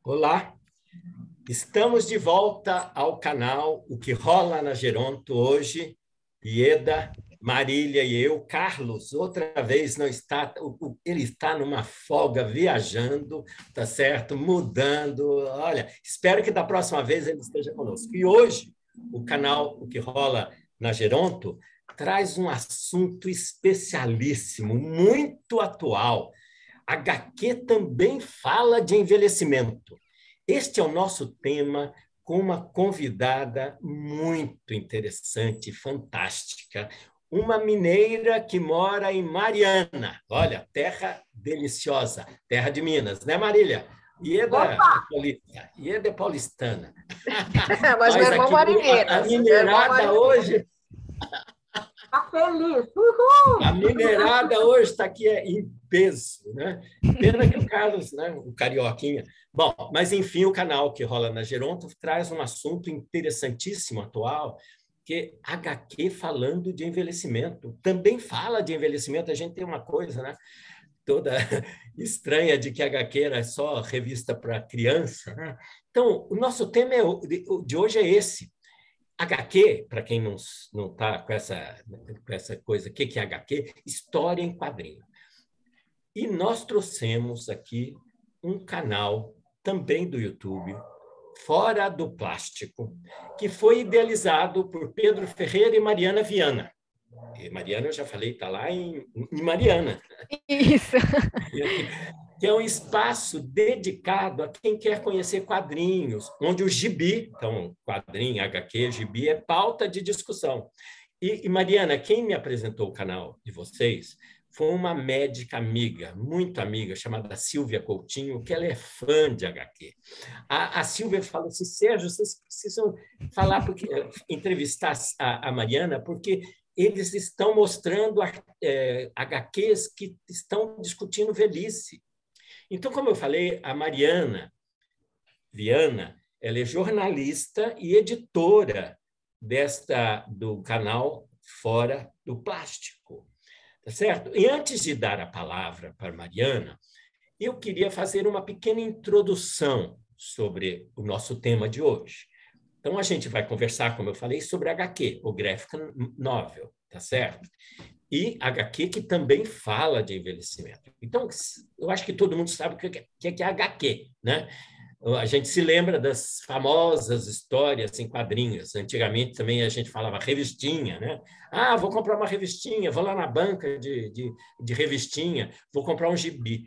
Olá, estamos de volta ao canal O que rola na Geronto hoje. Ieda, Marília e eu. Carlos, outra vez não está, ele está numa folga viajando, tá certo? Mudando. Olha, espero que da próxima vez ele esteja conosco. E hoje o canal O que rola na Geronto traz um assunto especialíssimo, muito atual. HQ também fala de envelhecimento. Este é o nosso tema com uma convidada muito interessante, fantástica, uma mineira que mora em Mariana. Olha, terra deliciosa, terra de Minas, né, Marília? Ieda é Opa! paulista, Ieda é paulistana. Mas meu Mas irmão aqui mora em a Minas. Meu irmão mora mineirada em Minas. hoje, Tá feliz. Uhul! a mineirada hoje está aqui em peso, né? Pena que o Carlos, né, o carioquinha. Bom, mas enfim, o canal que rola na Geronto traz um assunto interessantíssimo, atual, que é HQ falando de envelhecimento. Também fala de envelhecimento, a gente tem uma coisa, né? Toda estranha de que HQ era só revista para criança, né? Então, o nosso tema de hoje é esse. HQ, para quem não está com essa coisa, o que é HQ? História em quadrinho. E nós trouxemos aqui um canal também do YouTube, Fora do Plástico, que foi idealizado por Pedro Ferreira e Mariana Viana. E Mariana, eu já falei, está lá em Mariana. Isso. Que é um espaço dedicado a quem quer conhecer quadrinhos, onde o gibi, então, quadrinho, HQ, gibi, é pauta de discussão. E Mariana, quem me apresentou o canal de vocês foi uma médica amiga, muito amiga, chamada Silvia Coutinho, que ela é fã de HQ. A Silvia falou assim, Sérgio, vocês precisam falar, porque, entrevistar a Mariana, porque eles estão mostrando HQs que estão discutindo velhice. Então, como eu falei, a Mariana Viana, ela é jornalista e editora do canal Fora do Plástico, tá certo? E antes de dar a palavra para a Mariana, eu queria fazer uma pequena introdução sobre o nosso tema de hoje. Então, a gente vai conversar, como eu falei, sobre HQ, o Graphic Novel, tá certo? E HQ que também fala de envelhecimento. Então, eu acho que todo mundo sabe o que é HQ, né? A gente se lembra das famosas histórias em quadrinhos. Antigamente também a gente falava revistinha, né? Ah, vou comprar uma revistinha, vou lá na banca de revistinha, vou comprar um gibi.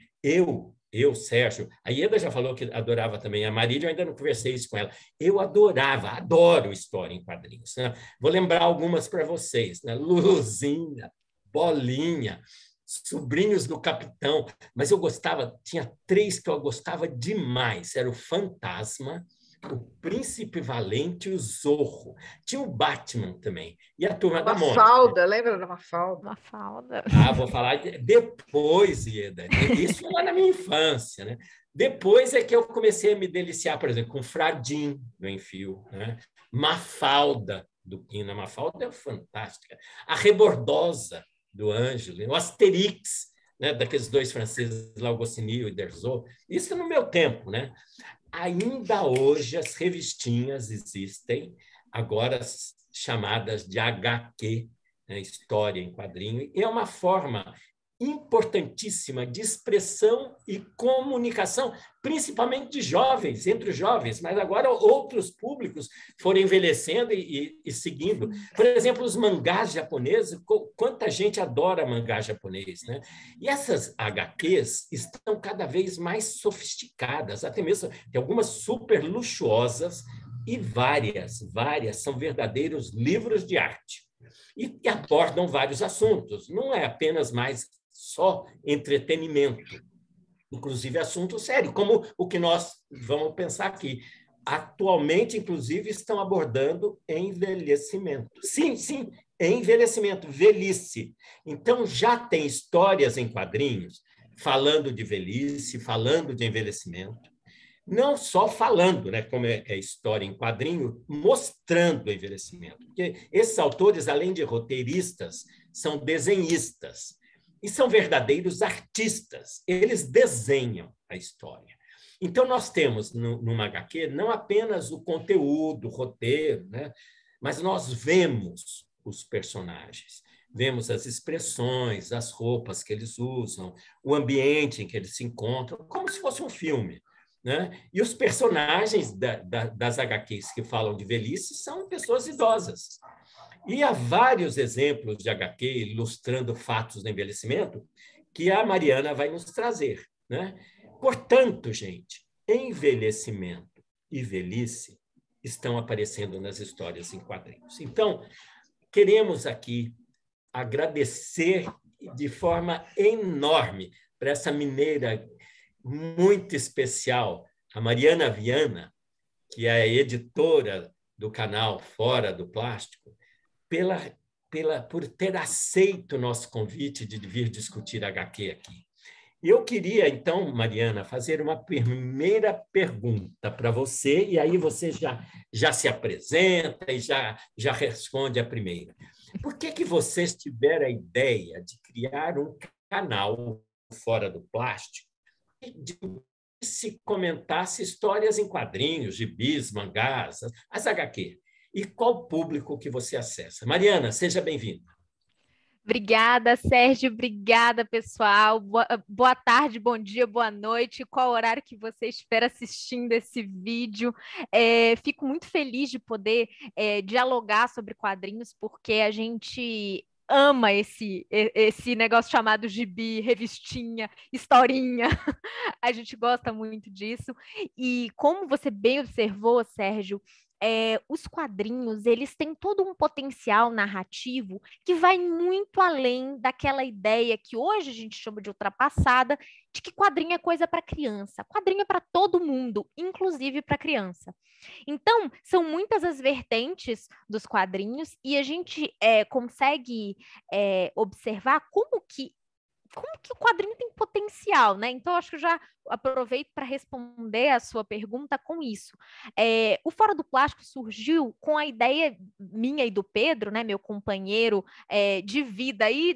Sérgio, a Ieda já falou que adorava também, a Marília, eu ainda não conversei isso com ela. Eu adoro história em quadrinhos, né? Vou lembrar algumas para vocês, né? Luluzinha, Bolinha, Sobrinhos do Capitão, mas eu gostava, tinha três que eu gostava demais, era o Fantasma, o Príncipe Valente e o Zorro. Tinha o Batman também, e a Turma da Mônica. Mafalda, lembra da Mafalda? Mafalda. Ah, vou falar depois, Ieda. Isso foi lá na minha infância, né? Depois é que eu comecei a me deliciar, por exemplo, com Fradim do Enfio, né? Mafalda do Pina. Mafalda é fantástica. A Rebordosa do Ângelo, o Asterix, né? Daqueles dois franceses, lá, o Goscinny e Derzo. Isso no meu tempo, né? Ainda hoje as revistinhas existem, agora chamadas de HQ, né, história em quadrinho, e é uma forma importantíssima de expressão e comunicação, principalmente de jovens, entre os jovens, mas agora outros públicos foram envelhecendo e seguindo. Por exemplo, os mangás japoneses, quanta gente adora mangá japonês, né? E essas HQs estão cada vez mais sofisticadas, até mesmo tem algumas super luxuosas e várias são verdadeiros livros de arte. E abordam vários assuntos, não é apenas mais só entretenimento, inclusive assunto sério, como o que nós vamos pensar aqui. Atualmente, inclusive, estão abordando envelhecimento. Sim, envelhecimento, velhice. Então, já tem histórias em quadrinhos falando de velhice, falando de envelhecimento, não só falando, né, como é história em quadrinho, mostrando o envelhecimento. Porque esses autores, além de roteiristas, são desenhistas e são verdadeiros artistas. Eles desenham a história. Então, nós temos numa HQ não apenas o conteúdo, o roteiro, né? Mas nós vemos os personagens, vemos as expressões, as roupas que eles usam, o ambiente em que eles se encontram, como se fosse um filme. Né? E os personagens das HQs que falam de velhice são pessoas idosas. E há vários exemplos de HQ ilustrando fatos do envelhecimento que a Mariana vai nos trazer. Né? Portanto, gente, envelhecimento e velhice estão aparecendo nas histórias em quadrinhos. Então, queremos aqui agradecer de forma enorme para essa mineira muito especial, a Mariana Viana, que é a editora do canal Fora do Plástico, por ter aceito o nosso convite de vir discutir HQ aqui. Eu queria, então, Mariana, fazer uma primeira pergunta para você, e aí você já se apresenta e já responde a primeira. Por que vocês tiveram a ideia de criar um canal Fora do Plástico de se comentasse histórias em quadrinhos, gibis, mangás, as HQ? E qual público que você acessa? Mariana, seja bem-vinda. Obrigada, Sérgio. Obrigada, pessoal. Boa tarde, bom dia, boa noite. Qual horário que você espera assistindo esse vídeo? Fico muito feliz de poder dialogar sobre quadrinhos, porque a gente ama esse negócio chamado gibi, revistinha, historinha. A gente gosta muito disso. E como você bem observou, Sérgio, os quadrinhos, eles têm todo um potencial narrativo que vai muito além daquela ideia que hoje a gente chama de ultrapassada, de que quadrinho é coisa para criança. Quadrinho é para todo mundo, inclusive para criança. Então, são muitas as vertentes dos quadrinhos e a gente consegue observar como que o quadrinho tem potencial, né? Então, acho que eu já aproveito para responder a sua pergunta com isso. O Fora do Plástico surgiu com a ideia minha e do Pedro, né, meu companheiro de vida e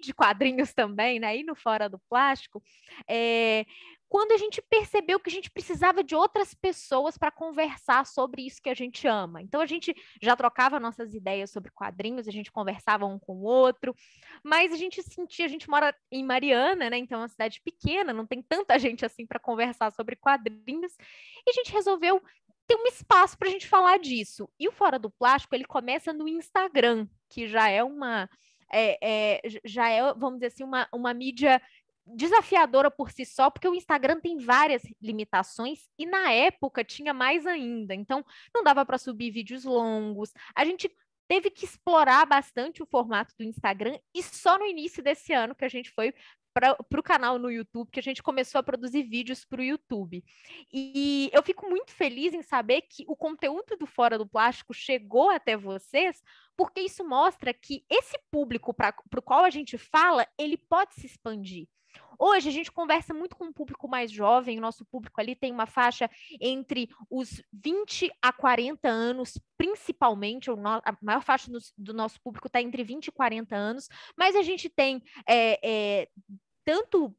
de quadrinhos também, né, e no Fora do Plástico, quando a gente percebeu que a gente precisava de outras pessoas para conversar sobre isso que a gente ama. Então, a gente já trocava nossas ideias sobre quadrinhos, a gente conversava um com o outro, mas a gente mora em Mariana, né? Então é uma cidade pequena, não tem tanta gente assim para conversar sobre quadrinhos, e a gente resolveu ter um espaço para a gente falar disso. E o Fora do Plástico, ele começa no Instagram, que já é vamos dizer assim, uma mídia desafiadora por si só, porque o Instagram tem várias limitações e na época tinha mais ainda. Então, não dava para subir vídeos longos. A gente teve que explorar bastante o formato do Instagram e só no início desse ano que a gente foi para o canal no YouTube, que a gente começou a produzir vídeos para o YouTube. E eu fico muito feliz em saber que o conteúdo do Fora do Plástico chegou até vocês, porque isso mostra que esse público para o qual a gente fala, ele pode se expandir. Hoje a gente conversa muito com um público mais jovem, o nosso público ali tem uma faixa entre os 20 a 40 anos, principalmente, a maior faixa do nosso público está entre 20 e 40 anos, mas a gente tem tanto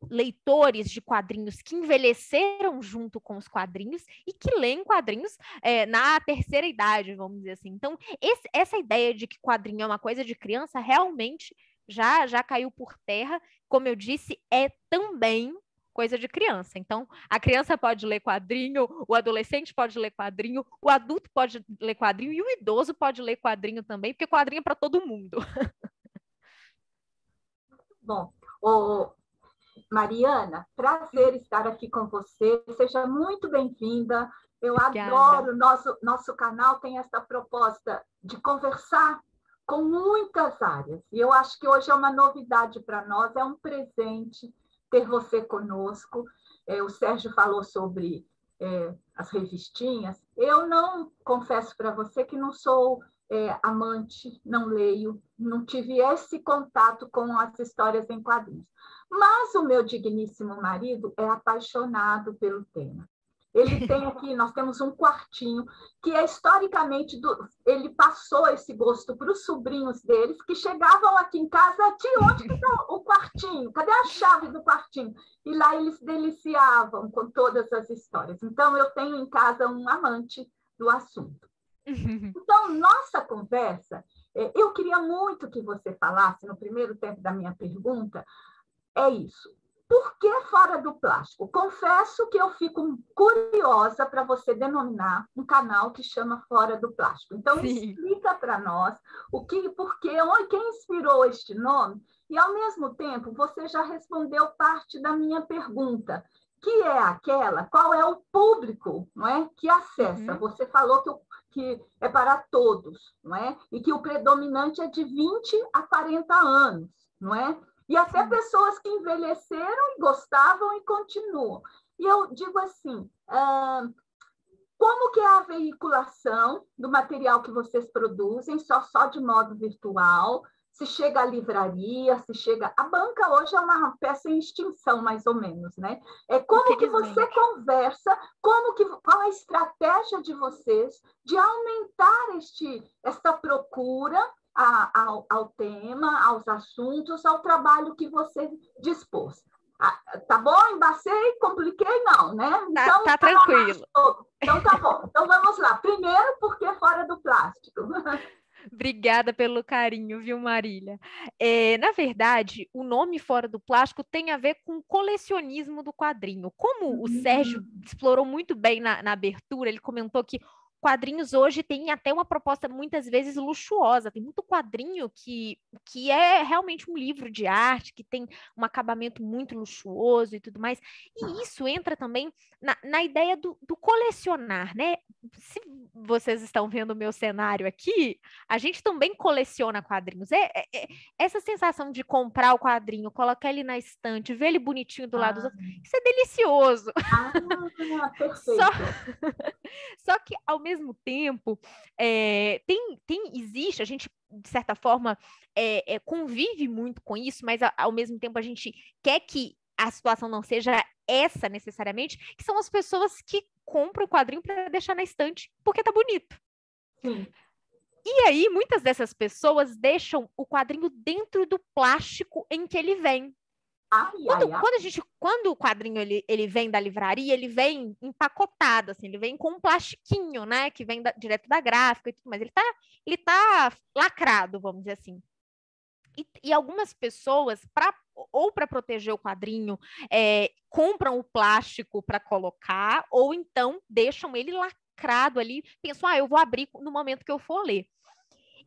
leitores de quadrinhos que envelheceram junto com os quadrinhos e que leem quadrinhos na terceira idade, vamos dizer assim. Então, essa ideia de que quadrinho é uma coisa de criança realmente já caiu por terra. Como eu disse, é também coisa de criança. Então, a criança pode ler quadrinho, o adolescente pode ler quadrinho, o adulto pode ler quadrinho e o idoso pode ler quadrinho também, porque quadrinho é para todo mundo. Bom, Mariana, prazer estar aqui com você. Seja muito bem-vinda. Eu adoro, nosso canal tem essa proposta de conversar com muitas áreas. E eu acho que hoje é uma novidade para nós, é um presente ter você conosco. O Sérgio falou sobre as revistinhas. Eu não, confesso para você que não sou amante, não leio, não tive esse contato com as histórias em quadrinhos. Mas o meu digníssimo marido é apaixonado pelo tema. Ele tem aqui, nós temos um quartinho, que é historicamente, ele passou esse gosto para os sobrinhos deles, que chegavam aqui em casa, tia, onde que está o quartinho? Cadê a chave do quartinho? E lá eles deliciavam com todas as histórias. Então, eu tenho em casa um amante do assunto. Então, nossa conversa, eu queria muito que você falasse, no primeiro tempo da minha pergunta, é isso. Por que fora do plástico? Confesso que eu fico curiosa para você denominar um canal que chama Fora do Plástico. Então, explica para nós por quê, quem inspirou este nome, e, ao mesmo tempo, você já respondeu parte da minha pergunta, que é aquela, qual é o público, não é, que acessa? Você falou que é para todos, não é? E que o predominante é de 20 a 40 anos, não é? E até pessoas que envelheceram e gostavam e continuam. E eu digo assim, como que é a veiculação do material que vocês produzem, só de modo virtual? Se chega à livraria, se chega... A banca hoje é uma peça em extinção, mais ou menos, né? Como que você conversa, qual a estratégia de vocês de aumentar essa procura ao tema, aos assuntos, ao trabalho que você dispôs. Tá bom? Embacei? Compliquei? Não, né? Então, tá tranquilo. Então, tá bom. Então, vamos lá. Primeiro, por que fora do plástico? Obrigada pelo carinho, viu, Marília? Na verdade, o nome Fora do Plástico tem a ver com o colecionismo do quadrinho. Como o Sérgio explorou muito bem na abertura, ele comentou que quadrinhos hoje têm até uma proposta muitas vezes luxuosa. Tem muito quadrinho que é realmente um livro de arte, que tem um acabamento muito luxuoso e tudo mais. E isso entra também na ideia do colecionar, né? Se vocês estão vendo o meu cenário aqui, a gente também coleciona quadrinhos. Essa sensação de comprar o quadrinho, colocar ele na estante, ver ele bonitinho do lado dos outros, isso é delicioso. Perfeito. Só que, ao mesmo tempo, existe, a gente, de certa forma, convive muito com isso, mas, ao mesmo tempo, a gente quer que a situação não seja essa necessariamente, que são as pessoas que compram o quadrinho para deixar na estante, porque tá bonito. Sim. E aí, muitas dessas pessoas deixam o quadrinho dentro do plástico em que ele vem. Quando o quadrinho ele vem da livraria, ele vem empacotado, assim, ele vem com um plastiquinho, né, que vem direto da gráfica e tudo mais. Ele tá lacrado, vamos dizer assim. E algumas pessoas, para proteger o quadrinho, compram o plástico para colocar, ou então deixam ele lacrado ali, pensam, eu vou abrir no momento que eu for ler.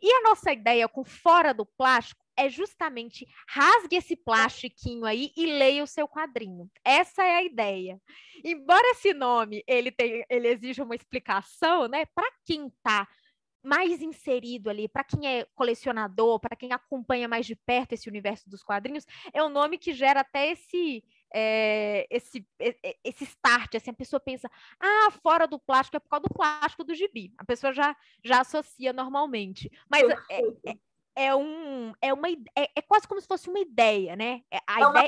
E a nossa ideia com Fora do Plástico é justamente rasgue esse plastiquinho aí e leia o seu quadrinho. Essa é a ideia. Embora esse nome ele exija uma explicação, né? Para quem está mais inserido ali, para quem é colecionador, para quem acompanha mais de perto esse universo dos quadrinhos, é um nome que gera até esse start, assim, a pessoa pensa, fora do plástico é por causa do plástico do gibi. A pessoa já associa normalmente. Mas é quase como se fosse uma ideia, né?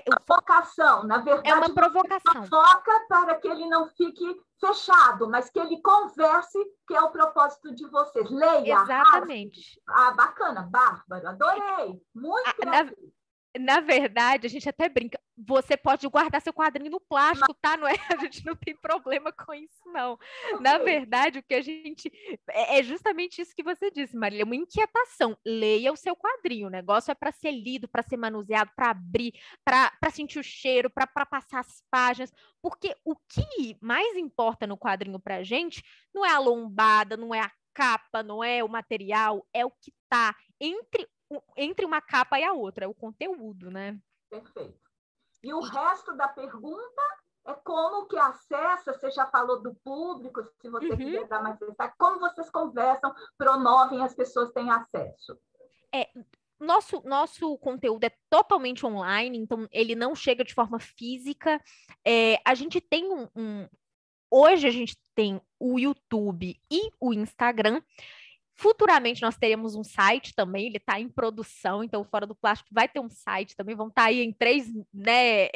Uma provocação, na verdade. É uma provocação. Provoca para que ele não fique fechado, mas que ele converse, que é o propósito de vocês. Leia. Exatamente. Bacana, bárbaro, adorei. Muito criativo. Na verdade, a gente até brinca, você pode guardar seu quadrinho no plástico, tá? Não é? A gente não tem problema com isso, não. Na verdade, o que a gente... É justamente isso que você disse, Marília, uma inquietação. Leia o seu quadrinho, o negócio é para ser lido, para ser manuseado, para abrir, para sentir o cheiro, para passar as páginas, porque o que mais importa no quadrinho para a gente não é a lombada, não é a capa, não é o material, é o que está entre uma capa e a outra, é o conteúdo, né? Perfeito. E o resto da pergunta é como que acessa, você já falou do público, se você quiser dar mais detalhes, como vocês conversam, promovem, as pessoas têm acesso? Nosso conteúdo é totalmente online, então ele não chega de forma física. A gente tem hoje a gente tem o YouTube e o Instagram. Futuramente nós teremos um site também, ele está em produção, então o Fora do Plástico vai ter um site também, vão estar aí em 3, né,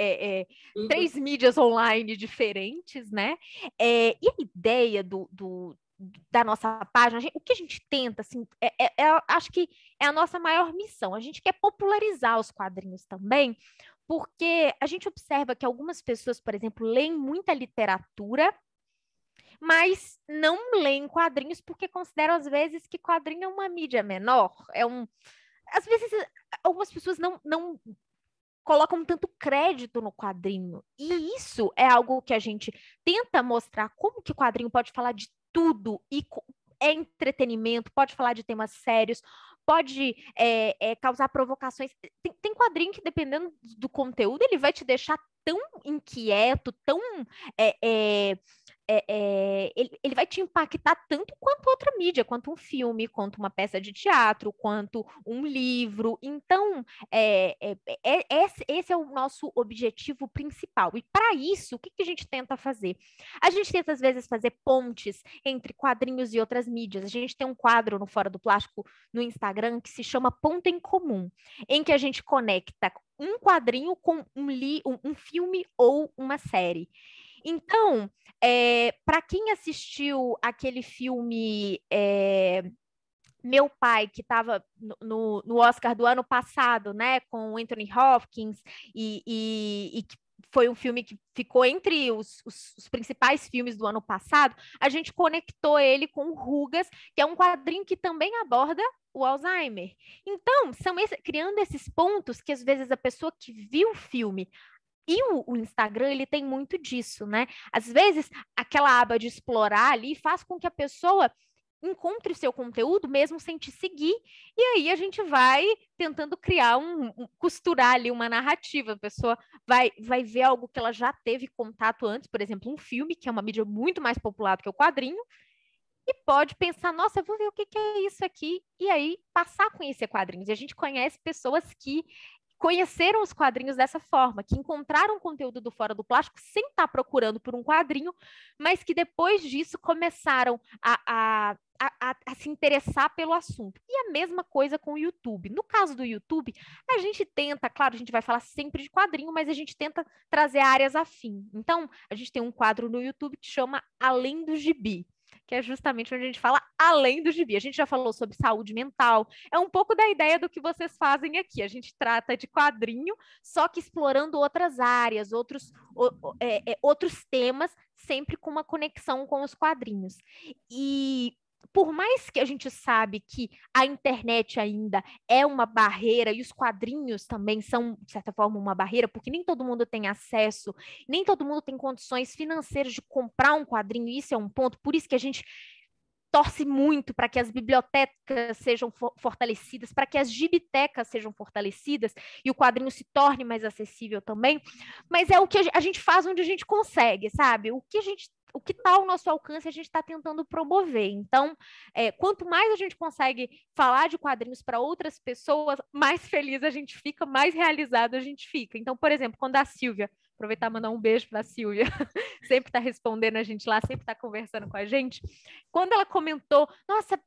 3 mídias online diferentes, né? E a ideia da nossa página, o que a gente tenta, assim, acho que é a nossa maior missão. A gente quer popularizar os quadrinhos também, porque a gente observa que algumas pessoas, por exemplo, leem muita literatura, mas não leem quadrinhos porque consideram, às vezes, que quadrinho é uma mídia menor. Às vezes, algumas pessoas não colocam tanto crédito no quadrinho. E isso é algo que a gente tenta mostrar como que o quadrinho pode falar de tudo e é entretenimento, pode falar de temas sérios, pode causar provocações. Tem quadrinho que, dependendo do conteúdo, ele vai te deixar tão inquieto, tão... ele vai te impactar tanto quanto outra mídia, quanto um filme, quanto uma peça de teatro, quanto um livro. Então, esse é o nosso objetivo principal. E para isso, o que a gente tenta fazer? A gente tenta, às vezes, fazer pontes entre quadrinhos e outras mídias. A gente tem um quadro no Fora do Plástico no Instagram que se chama Ponto em Comum, em que a gente conecta um quadrinho com um filme ou uma série. Então, para quem assistiu aquele filme Meu Pai, que estava no Oscar do ano passado, né, com Anthony Hopkins, e que foi um filme que ficou entre os principais filmes do ano passado, a gente conectou ele com Rugas, que é um quadrinho que também aborda o Alzheimer. Então, criando esses pontos que, às vezes, a pessoa que viu o filme... E o Instagram, ele tem muito disso, né? Às vezes, aquela aba de explorar ali faz com que a pessoa encontre o seu conteúdo mesmo sem te seguir, e aí a gente vai tentando criar costurar ali uma narrativa. A pessoa vai ver algo que ela já teve contato antes, por exemplo, um filme, que é uma mídia muito mais popular do que o quadrinho, e pode pensar, nossa, eu vou ver o que é isso aqui, e aí passar a conhecer quadrinhos. E a gente conhece pessoas que conheceram os quadrinhos dessa forma, que encontraram conteúdo do Fora do Plástico sem estar procurando por um quadrinho, mas que depois disso começaram a se interessar pelo assunto. E a mesma coisa com o YouTube. No caso do YouTube, a gente tenta, claro, a gente vai falar sempre de quadrinho, mas a gente tenta trazer áreas afim. Então, a gente tem um quadro no YouTube que chama Além do Gibi, que é justamente onde a gente fala além do gibi. A gente já falou sobre saúde mental, é um pouco da ideia do que vocês fazem aqui. A gente trata de quadrinho, só que explorando outras áreas, outros temas, sempre com uma conexão com os quadrinhos. E por mais que a gente sabe que a internet ainda é uma barreira e os quadrinhos também são, de certa forma, uma barreira, porque nem todo mundo tem acesso, nem todo mundo tem condições financeiras de comprar um quadrinho, isso é um ponto, por isso que a gente torce muito para que as bibliotecas sejam fortalecidas, para que as gibitecas sejam fortalecidas e o quadrinho se torne mais acessível também, mas é o que a gente faz onde a gente consegue, sabe? O que está ao nosso alcance, a gente está tentando promover. Então, quanto mais a gente consegue falar de quadrinhos para outras pessoas, mais feliz a gente fica, mais realizado a gente fica. Então, por exemplo, quando a Silvia, aproveitar e mandar um beijo para a Silvia, sempre está respondendo a gente lá, sempre está conversando com a gente, quando ela comentou, nossa,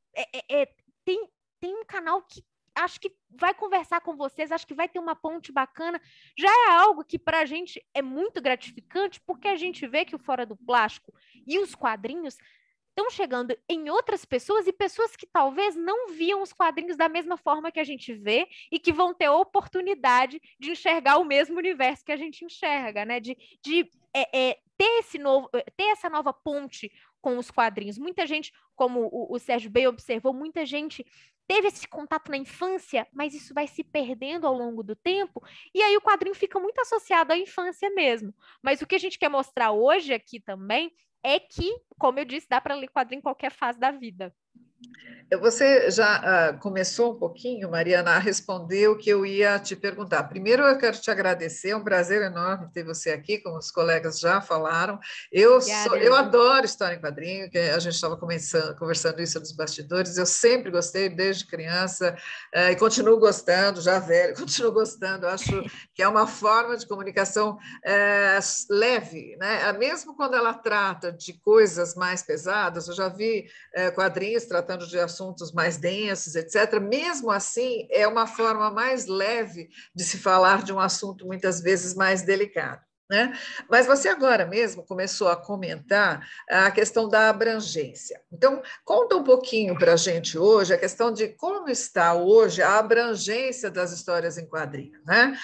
tem um canal que acho que vai conversar com vocês, acho que vai ter uma ponte bacana, já é algo que para a gente é muito gratificante, porque a gente vê que o Fora do Plástico e os quadrinhos estão chegando em outras pessoas e pessoas que talvez não viam os quadrinhos da mesma forma que a gente vê e que vão ter a oportunidade de enxergar o mesmo universo que a gente enxerga, né? De ter essa nova ponte com os quadrinhos. Muita gente, como o Sérgio bem observou, muita gente teve esse contato na infância, mas isso vai se perdendo ao longo do tempo, e aí o quadrinho fica muito associado à infância mesmo. Mas o que a gente quer mostrar hoje aqui também é que, como eu disse, dá para ler quadrinho em qualquer fase da vida. Você já começou um pouquinho, Mariana, a responder o que eu ia te perguntar. Primeiro, eu quero te agradecer, é um prazer enorme ter você aqui, como os colegas já falaram. Eu adoro história em quadrinho, que a gente estava conversando isso nos bastidores, eu sempre gostei, desde criança, e continuo gostando, já velho, continuo gostando. Acho que é uma forma de comunicação leve, né? Mesmo quando ela trata de coisas mais pesadas, eu já vi quadrinhos tratando tratando de assuntos mais densos, etc., mesmo assim, é uma forma mais leve de se falar de um assunto muitas vezes mais delicado. Né? Mas você agora mesmo começou a comentar a questão da abrangência. Então, conta um pouquinho para a gente hoje a questão de como está hoje a abrangência das histórias em quadrinhos. Né?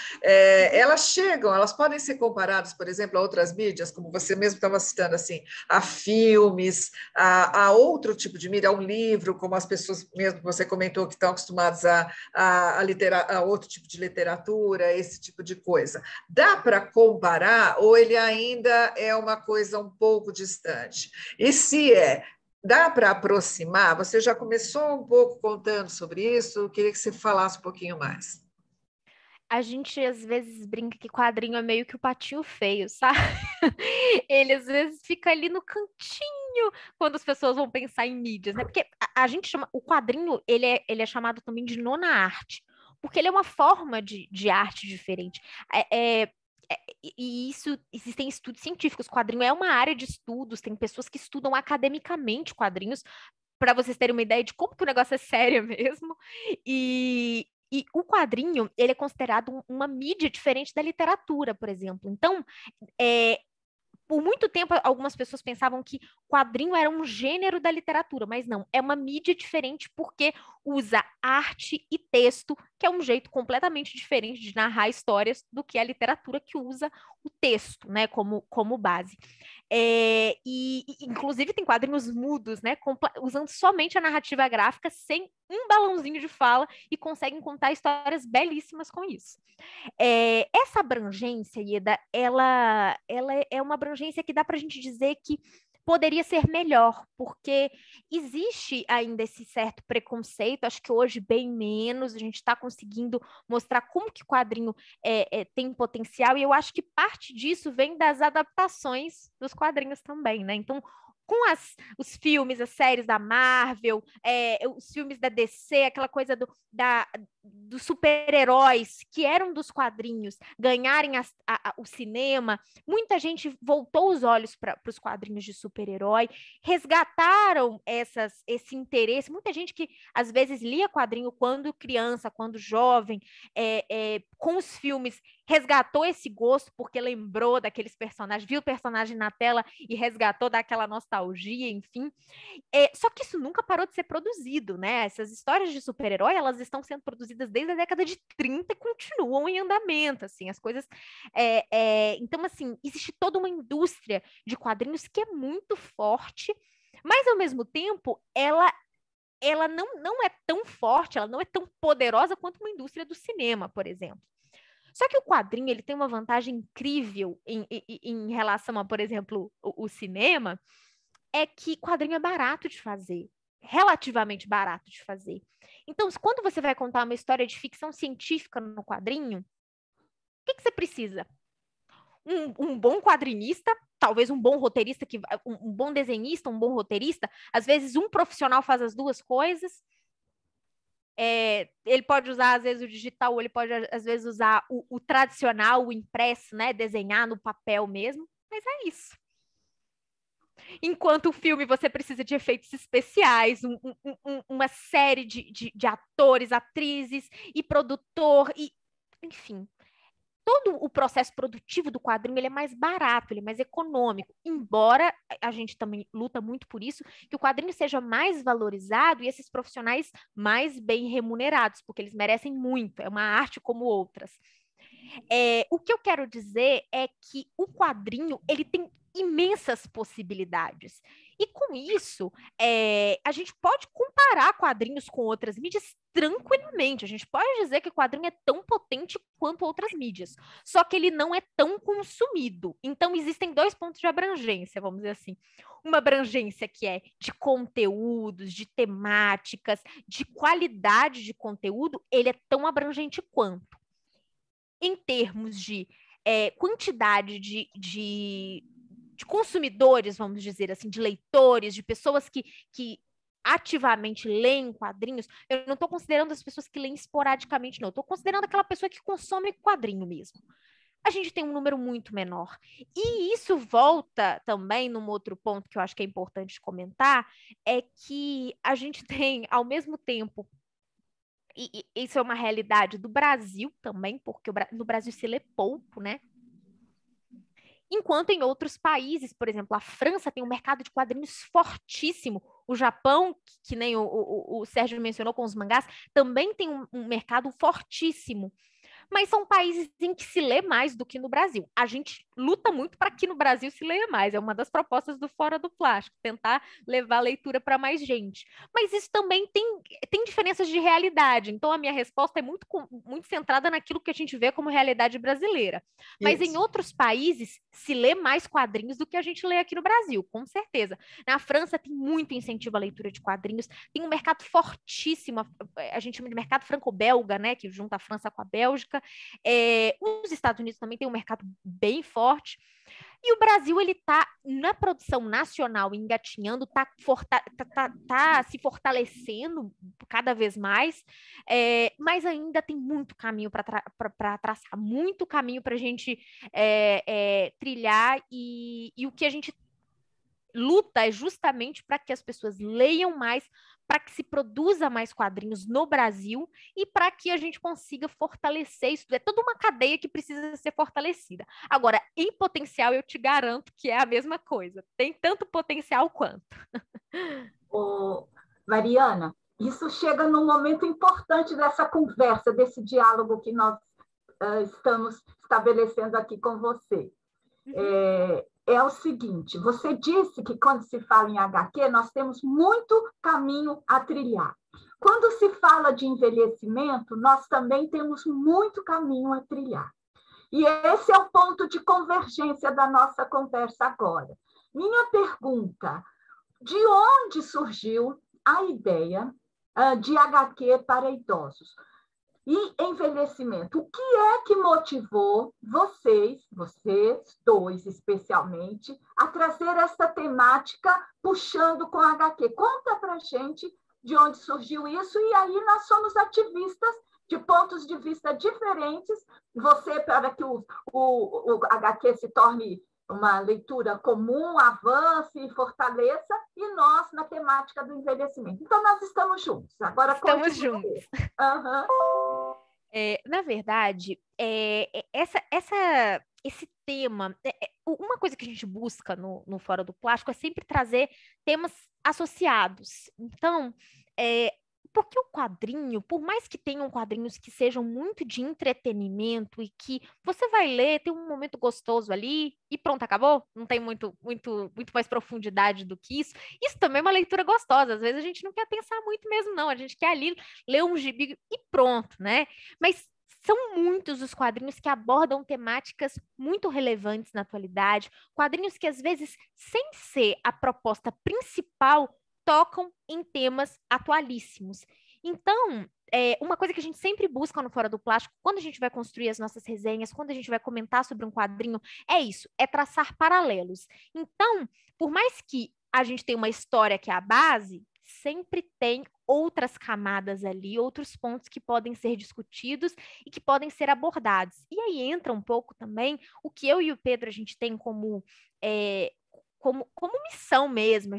Elas podem ser comparadas, por exemplo, a outras mídias, como você mesmo estava citando, assim, a filmes, a outro tipo de mídia, a um livro, como as pessoas mesmo que você comentou que estão acostumadas a outro tipo de literatura, esse tipo de coisa. Dá para comparar ou ele ainda é uma coisa um pouco distante? E se dá para aproximar? Você já começou um pouco contando sobre isso, eu queria que você falasse um pouquinho mais. A gente às vezes brinca que quadrinho é meio que o patinho feio, sabe? Ele às vezes fica ali no cantinho quando as pessoas vão pensar em mídias, né? Porque a gente chama, o quadrinho, ele é chamado também de nona arte, porque ele é uma forma de arte diferente. E isso, existem estudos científicos. Quadrinho é uma área de estudos, tem pessoas que estudam academicamente quadrinhos, para vocês terem uma ideia de como que o negócio é sério mesmo. E o quadrinho, ele é considerado uma mídia diferente da literatura, por exemplo. Então, por muito tempo, algumas pessoas pensavam que quadrinho era um gênero da literatura, mas não, é uma mídia diferente porque usa arte e texto, que é um jeito completamente diferente de narrar histórias do que a literatura que usa o texto, né, como base. Inclusive, tem quadrinhos mudos, né, usando somente a narrativa gráfica, sem um balãozinho de fala, e conseguem contar histórias belíssimas com isso. Essa abrangência, Ieda, ela é uma abrangência que dá para a gente dizer que poderia ser melhor, porque existe ainda esse certo preconceito, acho que hoje bem menos, a gente está conseguindo mostrar como que o quadrinho tem potencial, e eu acho que parte disso vem das adaptações dos quadrinhos também, né? Então, com os filmes, as séries da Marvel, os filmes da DC, aquela coisa dos super-heróis que eram dos quadrinhos ganharem o cinema, muita gente voltou os olhos para os quadrinhos de super-herói, resgataram esse interesse. Muita gente que às vezes lia quadrinho quando criança, quando jovem, com os filmes resgatou esse gosto porque lembrou daqueles personagens, viu o personagem na tela e resgatou daquela nostalgia, enfim. Só que isso nunca parou de ser produzido, né? Essas histórias de super-herói, elas estão sendo produzidas desde a década de 30 e continuam em andamento, assim, as coisas... Então, assim, existe toda uma indústria de quadrinhos que é muito forte, mas, ao mesmo tempo, ela não é tão forte, ela não é tão poderosa quanto uma indústria do cinema, por exemplo. Só que o quadrinho, ele tem uma vantagem incrível em relação a, por exemplo, o cinema, é que quadrinho é barato de fazer, relativamente barato de fazer. Então, quando você vai contar uma história de ficção científica no quadrinho, o que você precisa? Um bom quadrinista, talvez um bom roteirista, um bom desenhista, um bom roteirista, às vezes um profissional faz as duas coisas. Ele pode usar, às vezes, o digital, ou ele pode, às vezes, usar o tradicional, o impresso, né? Desenhar no papel mesmo, mas é isso. Enquanto o filme você precisa de efeitos especiais, uma série de atores, atrizes e produtor, enfim. Todo o processo produtivo do quadrinho ele é mais barato, ele é mais econômico, embora a gente também luta muito por isso, que o quadrinho seja mais valorizado e esses profissionais mais bem remunerados, porque eles merecem muito, é uma arte como outras. O que eu quero dizer é que o quadrinho ele tem imensas possibilidades. E com isso, a gente pode comparar quadrinhos com outras mídias tranquilamente. A gente pode dizer que o quadrinho é tão potente quanto outras mídias, só que ele não é tão consumido. Então, existem dois pontos de abrangência, vamos dizer assim. Uma abrangência que é de conteúdos, de temáticas, de qualidade de conteúdo, ele é tão abrangente quanto. Em termos de quantidade de consumidores, vamos dizer assim, de leitores, de pessoas que ativamente leem quadrinhos, eu não estou considerando as pessoas que leem esporadicamente, não. Eu estou considerando aquela pessoa que consome quadrinho mesmo. a gente tem um número muito menor. E isso volta também num outro ponto que eu acho que é importante comentar, é que a gente tem, ao mesmo tempo, e isso é uma realidade do Brasil também, porque no Brasil se lê pouco, né? Enquanto em outros países, por exemplo, a França tem um mercado de quadrinhos fortíssimo. O Japão, que nem o Sérgio mencionou com os mangás, também tem um mercado fortíssimo. Mas são países em que se lê mais do que no Brasil. A gente luta muito para que no Brasil se leia mais. É uma das propostas do Fora do Plástico, tentar levar a leitura para mais gente. Mas isso também tem diferenças de realidade. Então, a minha resposta é muito centrada naquilo que a gente vê como realidade brasileira. Mas em outros países, se lê mais quadrinhos do que a gente lê aqui no Brasil, com certeza. Na França, tem muito incentivo à leitura de quadrinhos. Tem um mercado fortíssimo, a gente chama de mercado franco-belga, né, que junta a França com a Bélgica. Os Estados Unidos também tem um mercado bem forte. E o Brasil, ele está na produção nacional engatinhando, tá se fortalecendo cada vez mais, mas ainda tem muito caminho para traçar, muito caminho para a gente trilhar, e o que a gente luta é justamente para que as pessoas leiam mais, para que se produza mais quadrinhos no Brasil e para que a gente consiga fortalecer isso. É toda uma cadeia que precisa ser fortalecida. Agora, em potencial, eu te garanto que é a mesma coisa. Tem tanto potencial quanto. Mariana, isso chega num momento importante dessa conversa, desse diálogo que nós estamos estabelecendo aqui com você. É o seguinte, você disse que quando se fala em HQ, nós temos muito caminho a trilhar. Quando se fala de envelhecimento, nós também temos muito caminho a trilhar. E esse é o ponto de convergência da nossa conversa agora. Minha pergunta, de onde surgiu a ideia de HQ para idosos? E envelhecimento, o que é que motivou vocês dois especialmente, a trazer essa temática puxando com HQ? Conta para a gente de onde surgiu isso, e aí nós somos ativistas de pontos de vista diferentes. Você, para que o HQ se torne uma leitura comum, avance e fortaleça, e nós na temática do envelhecimento. Então, nós estamos juntos. Agora, estamos juntos. Na verdade, esse tema, uma coisa que a gente busca no Fora do Plástico é sempre trazer temas associados. Então, porque o quadrinho, por mais que tenham quadrinhos que sejam muito de entretenimento e que você vai ler, tem um momento gostoso ali e pronto, acabou, não tem muito mais profundidade do que isso. Isso também é uma leitura gostosa. Às vezes a gente não quer pensar muito mesmo, não. A gente quer ali ler um gibi e pronto, né? Mas são muitos os quadrinhos que abordam temáticas muito relevantes na atualidade, quadrinhos que às vezes, sem ser a proposta principal, tocam em temas atualíssimos. Então, uma coisa que a gente sempre busca no Fora do Plástico, quando a gente vai construir as nossas resenhas, quando a gente vai comentar sobre um quadrinho, é isso, é traçar paralelos. Então, por mais que a gente tenha uma história que é a base, sempre tem outras camadas ali, outros pontos que podem ser discutidos e que podem ser abordados. E aí entra um pouco também o que eu e o Pedro a gente tem como missão mesmo.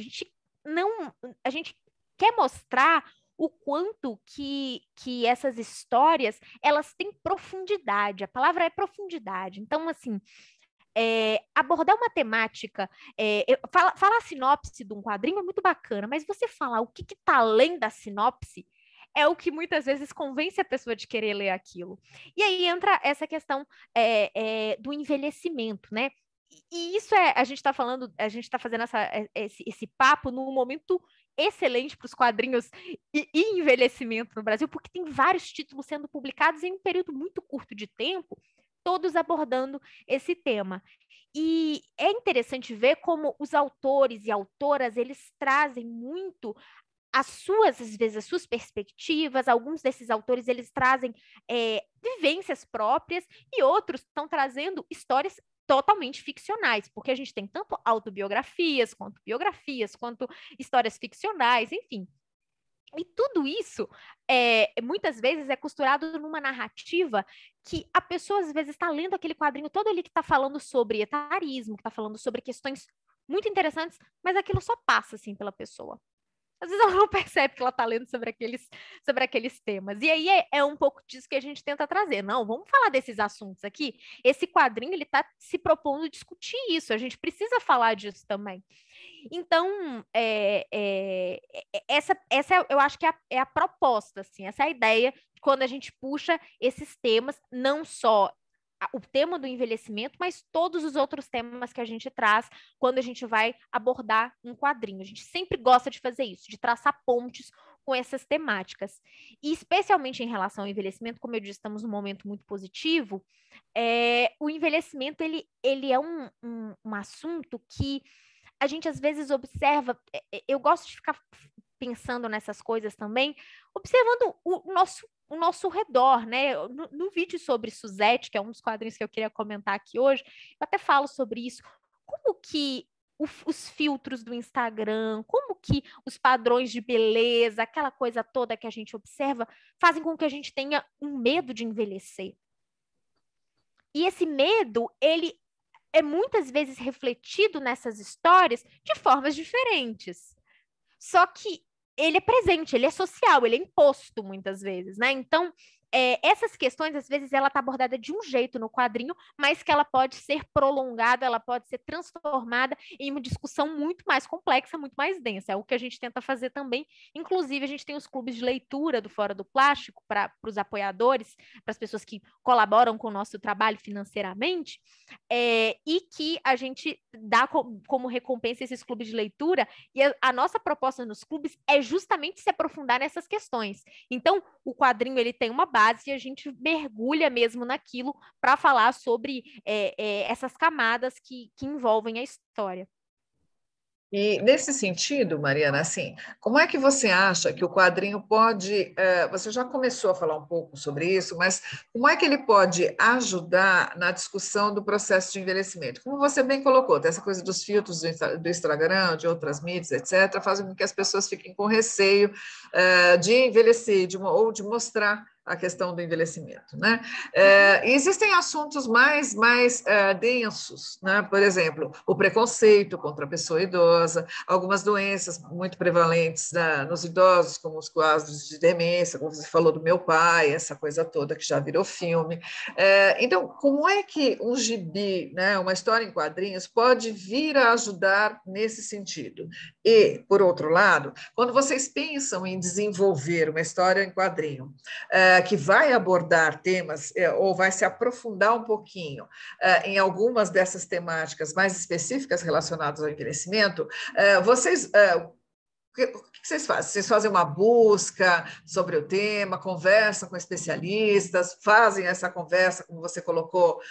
A gente quer mostrar o quanto que essas histórias, elas têm profundidade. A palavra é profundidade. Então, assim, abordar uma temática, falar a sinopse de um quadrinho é muito bacana, mas você falar o que está além da sinopse é o que muitas vezes convence a pessoa de querer ler aquilo. E aí entra essa questão do envelhecimento, né? E isso a gente está fazendo esse papo num momento excelente para os quadrinhos e envelhecimento no Brasil, porque tem vários títulos sendo publicados em um período muito curto de tempo, todos abordando esse tema. E é interessante ver como os autores e autoras, eles trazem muito às vezes, as suas perspectivas. Alguns desses autores, eles trazem vivências próprias, e outros estão trazendo histórias totalmente ficcionais, porque a gente tem tanto autobiografias, quanto biografias, quanto histórias ficcionais, enfim. E tudo isso, muitas vezes, é costurado numa narrativa que a pessoa, às vezes, está lendo aquele quadrinho todo ali que está falando sobre etarismo, que está falando sobre questões muito interessantes, mas aquilo só passa, assim, pela pessoa. Às vezes ela não percebe que ela está lendo sobre aqueles temas. E aí é um pouco disso que a gente tenta trazer. Não, vamos falar desses assuntos aqui. Esse quadrinho, ele está se propondo discutir isso. A gente precisa falar disso também. Então, essa eu acho que é a proposta, assim, essa é a ideia quando a gente puxa esses temas, não só o tema do envelhecimento, mas todos os outros temas que a gente traz quando a gente vai abordar um quadrinho. A gente sempre gosta de fazer isso, de traçar pontes com essas temáticas. E especialmente em relação ao envelhecimento, como eu disse, estamos num momento muito positivo, o envelhecimento ele é um assunto que a gente às vezes observa, eu gosto de ficar pensando nessas coisas também, observando o nosso redor, né? No vídeo sobre Suzette, que é um dos quadrinhos que eu queria comentar aqui hoje, eu até falo sobre isso. Como que os filtros do Instagram, como que os padrões de beleza, aquela coisa toda que a gente observa, fazem com que a gente tenha um medo de envelhecer. E esse medo, ele é muitas vezes refletido nessas histórias de formas diferentes. Só que ele é presente, ele é social, ele é imposto muitas vezes, né? Então, essas questões, às vezes, ela está abordada de um jeito no quadrinho, mas que ela pode ser prolongada, ela pode ser transformada em uma discussão muito mais complexa, muito mais densa. É o que a gente tenta fazer também. Inclusive, a gente tem os clubes de leitura do Fora do Plástico para os apoiadores, para as pessoas que colaboram com o nosso trabalho financeiramente, e que a gente dá como recompensa esses clubes de leitura, e a nossa proposta nos clubes é justamente se aprofundar nessas questões. Então, o quadrinho ele tem uma base e a gente mergulha mesmo naquilo para falar sobre essas camadas que envolvem a história. E nesse sentido, Mariana, assim, como é que você acha que o quadrinho pode, você já começou a falar um pouco sobre isso, mas como é que ele pode ajudar na discussão do processo de envelhecimento? Como você bem colocou, essa coisa dos filtros do Instagram, de outras mídias, etc., fazem com que as pessoas fiquem com receio de envelhecer, ou de mostrar a questão do envelhecimento, né? Existem assuntos mais densos, né? Por exemplo, o preconceito contra a pessoa idosa, algumas doenças muito prevalentes nos idosos, como os quadros de demência, como você falou do meu pai, essa coisa toda que já virou filme. Então, como é que um gibi, né, uma história em quadrinhos, pode vir a ajudar nesse sentido? E, por outro lado, quando vocês pensam em desenvolver uma história em quadrinho, que vai abordar temas ou vai se aprofundar um pouquinho em algumas dessas temáticas mais específicas relacionadas ao envelhecimento, o que vocês fazem? Vocês fazem uma busca sobre o tema, conversam com especialistas, fazem essa conversa, como você colocou,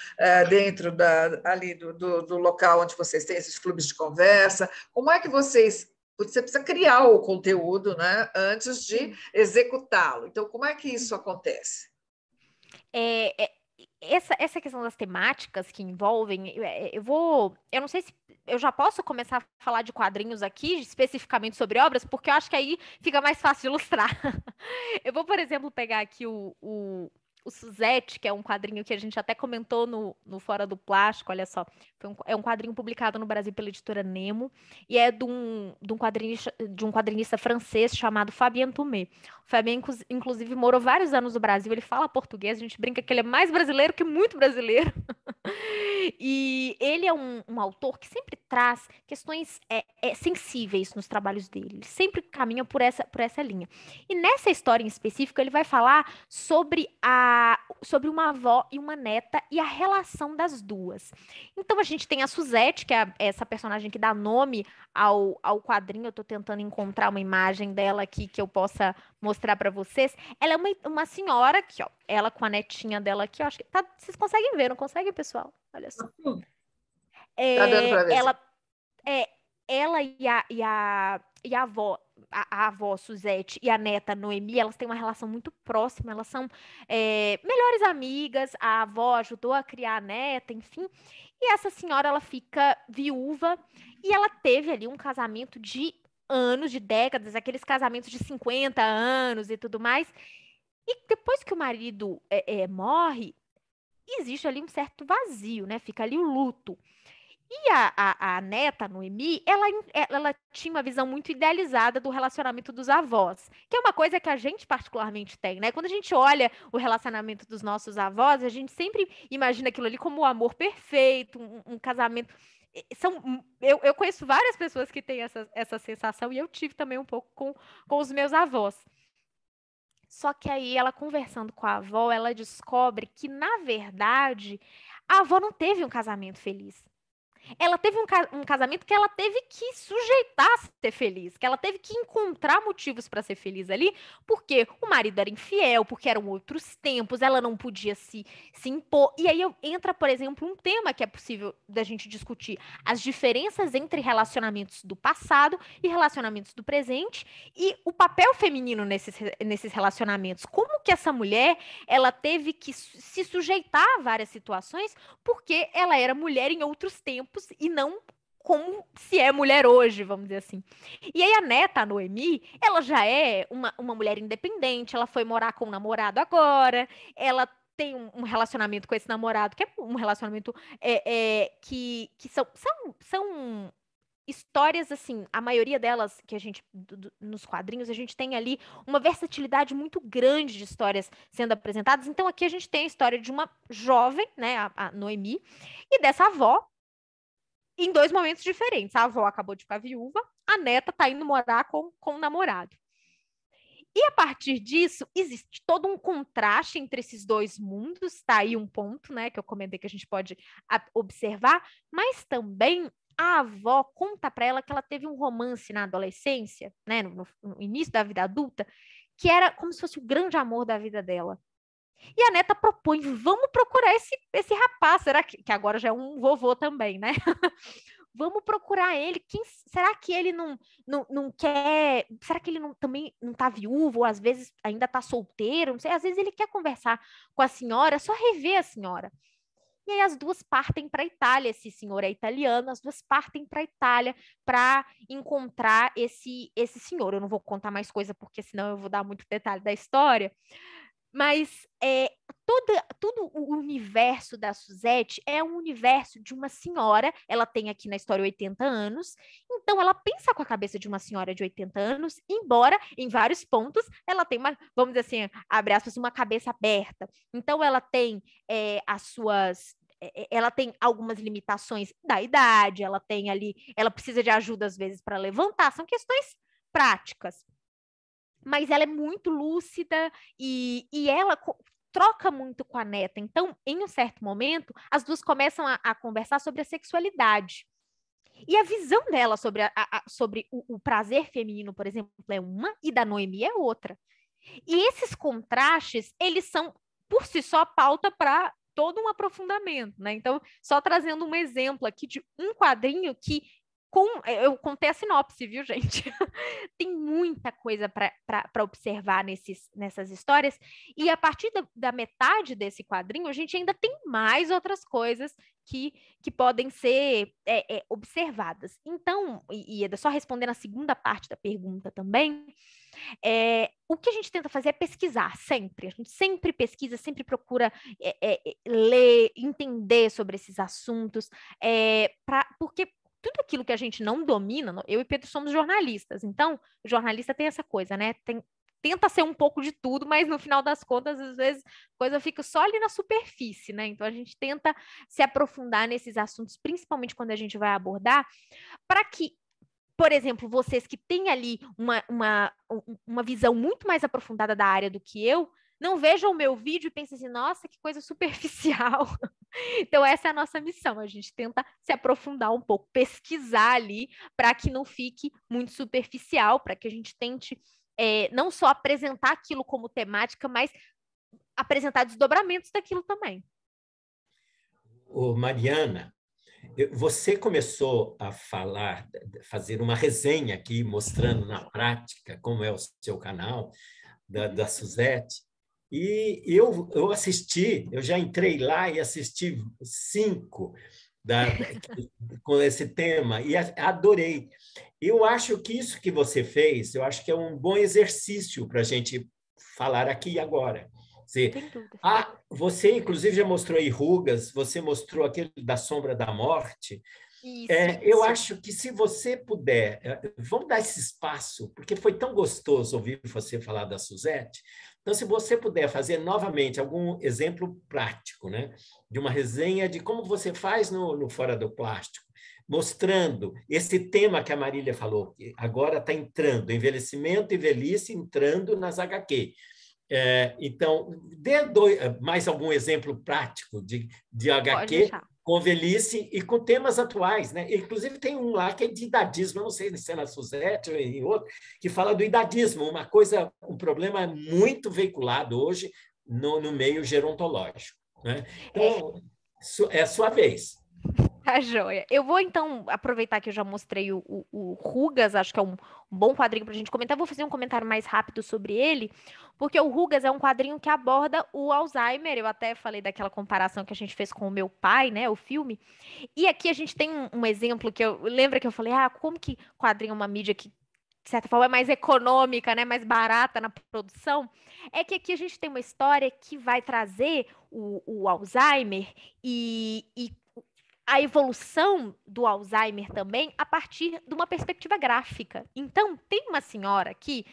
dentro ali do local onde vocês têm esses clubes de conversa. Como é que você precisa criar o conteúdo, né, antes de executá-lo. Então, como é que isso acontece? Essa questão das temáticas que envolvem, eu não sei se eu já posso começar a falar de quadrinhos aqui, especificamente sobre obras, porque eu acho que aí fica mais fácil de ilustrar. Eu vou, por exemplo, pegar aqui o Suzette, que é um quadrinho que a gente até comentou no Fora do Plástico, olha só. É um quadrinho publicado no Brasil pela editora Nemo, e é de um quadrinista francês chamado Fabien Tomé. O Fabien, inclusive, morou vários anos no Brasil, ele fala português, a gente brinca que ele é mais brasileiro que muito brasileiro. E ele é um autor que sempre traz questões sensíveis nos trabalhos dele. Ele sempre caminha por essa linha. E nessa história em específico, ele vai falar sobre uma avó e uma neta e a relação das duas. Então, a gente tem a Suzette, que é essa personagem que dá nome ao quadrinho. Eu estou tentando encontrar uma imagem dela aqui que eu possa mostrar para vocês. Ela é uma senhora aqui, ó. Ela com a netinha dela aqui, ó. Acho que vocês conseguem ver, não conseguem, pessoal? Olha só. Tá dando para ver. Ela e a avó, a avó Suzette e a neta Noemi, elas têm uma relação muito próxima, elas são melhores amigas, a avó ajudou a criar a neta, enfim. E essa senhora, ela fica viúva e ela teve ali um casamento de anos, de décadas, aqueles casamentos de 50 anos e tudo mais. E depois que o marido morre, existe ali um certo vazio, né? Fica ali o luto. E a neta, Noemi, ela tinha uma visão muito idealizada do relacionamento dos avós, que é uma coisa que a gente particularmente tem, né? Quando a gente olha o relacionamento dos nossos avós, a gente sempre imagina aquilo ali como o amor perfeito, um casamento. Eu conheço várias pessoas que têm essa sensação, e eu tive também um pouco com os meus avós. Só que aí, ela conversando com a avó, ela descobre que, na verdade, a avó não teve um casamento feliz. Ela teve um casamento que ela teve que sujeitar a ser feliz, que ela teve que encontrar motivos para ser feliz ali, porque o marido era infiel, porque eram outros tempos, ela não podia se impor. E aí entra, por exemplo, um tema que é possível da gente discutir: as diferenças entre relacionamentos do passado e relacionamentos do presente, e o papel feminino nesses relacionamentos. Como que essa mulher, ela teve que se sujeitar a várias situações, porque ela era mulher em outros tempos e não como se é mulher hoje, vamos dizer assim. E aí a neta, a Noemi, ela já é uma mulher independente, ela foi morar com o namorado agora, ela tem um relacionamento com esse namorado, que é um relacionamento que são histórias, assim, a maioria delas que a gente, nos quadrinhos, a gente tem ali uma versatilidade muito grande de histórias sendo apresentadas. Então, aqui a gente tem a história de uma jovem, né, a Noemi, e dessa avó, em 2 momentos diferentes. A avó acabou de ficar viúva, a neta tá indo morar com o namorado. E a partir disso, existe todo um contraste entre esses 2 mundos, tá aí um ponto, né, que eu comentei que a gente pode observar, mas também a avó conta para ela que ela teve um romance na adolescência, né, no início da vida adulta, que era como se fosse o grande amor da vida dela. E a neta propõe: vamos procurar esse rapaz, será que agora já é um vovô também, né? Vamos procurar ele. Será que ele não quer? Será que ele também não tá viúvo, ou às vezes ainda tá solteiro? Não sei, às vezes ele quer conversar com a senhora, só rever a senhora. E aí as duas partem para a Itália. Esse senhor é italiano, as duas partem para a Itália para encontrar esse senhor. Eu não vou contar mais coisa, porque senão eu vou dar muito detalhe da história. Mas todo o universo da Suzette é um universo de uma senhora. Ela tem aqui na história 80 anos, então ela pensa com a cabeça de uma senhora de 80 anos, embora em vários pontos ela tem vamos dizer assim, abre aspas, uma cabeça aberta. Então ela tem ela tem algumas limitações da idade, ela tem ali, ela precisa de ajuda às vezes para levantar, são questões práticas. Mas ela é muito lúcida e ela troca muito com a neta. Então, em um certo momento, as duas começam a conversar sobre a sexualidade. E a visão dela sobre o prazer feminino, por exemplo, é uma, e da Noemi é outra. E esses contrastes, eles são, por si só, pauta para todo um aprofundamento, né? Então, só trazendo um exemplo aqui de um quadrinho que eu contei a sinopse, viu, gente? Tem muita coisa para observar nessas histórias, e a partir da metade desse quadrinho, a gente ainda tem mais outras coisas que podem ser observadas. Então, e só respondendo a segunda parte da pergunta também, o que a gente tenta fazer é pesquisar sempre. A gente sempre pesquisa, sempre procura ler, entender sobre esses assuntos, porque tudo aquilo que a gente não domina, eu e Pedro somos jornalistas, então o jornalista tem essa coisa, né? Tenta ser um pouco de tudo, mas no final das contas, às vezes, a coisa fica só ali na superfície, né? Então a gente tenta se aprofundar nesses assuntos, principalmente quando a gente vai abordar, para que, por exemplo, vocês que têm ali uma visão muito mais aprofundada da área do que eu, não vejam o meu vídeo e pensem assim: nossa, que coisa superficial. Então, essa é a nossa missão. A gente tenta se aprofundar um pouco, pesquisar ali, para que não fique muito superficial, para que a gente tente não só apresentar aquilo como temática, mas apresentar desdobramentos daquilo também. Mariana, você começou a fazer uma resenha aqui, mostrando na prática como é o seu canal, da Suzette. E eu assisti, eu já entrei lá e assisti 5 com esse tema e adorei. Eu acho que isso que você fez, eu acho que é um bom exercício para a gente falar aqui e agora. Você, inclusive, já mostrou aí rugas, você mostrou aquele da sombra da morte. Isso. Eu acho que se você puder, vamos dar esse espaço, porque foi tão gostoso ouvir você falar da Suzete. Então, se você puder fazer novamente algum exemplo prático, né, de uma resenha de como você faz no Fora do Plástico, mostrando esse tema que a Marília falou, que agora está entrando, envelhecimento e velhice entrando nas HQ. Então, dê mais algum exemplo prático de HQ com velhice e com temas atuais, né? Inclusive, tem um lá que é de idadismo, eu não sei se é na Suzete ou em outro, que fala do idadismo, um problema muito veiculado hoje no meio gerontológico, né? Então, é a sua vez. Tá joia. Eu vou, então, aproveitar que eu já mostrei o Rugas, acho que é um bom quadrinho para a gente comentar. Vou fazer um comentário mais rápido sobre ele, porque o Rugas é um quadrinho que aborda o Alzheimer. Eu até falei daquela comparação que a gente fez com o meu pai, né, o filme. E aqui a gente tem um exemplo que lembra que eu falei, como que quadrinho é uma mídia que, de certa forma, é mais econômica, né, mais barata na produção? É que aqui a gente tem uma história que vai trazer o Alzheimer e a evolução do Alzheimer também a partir de uma perspectiva gráfica. Então, tem uma senhora que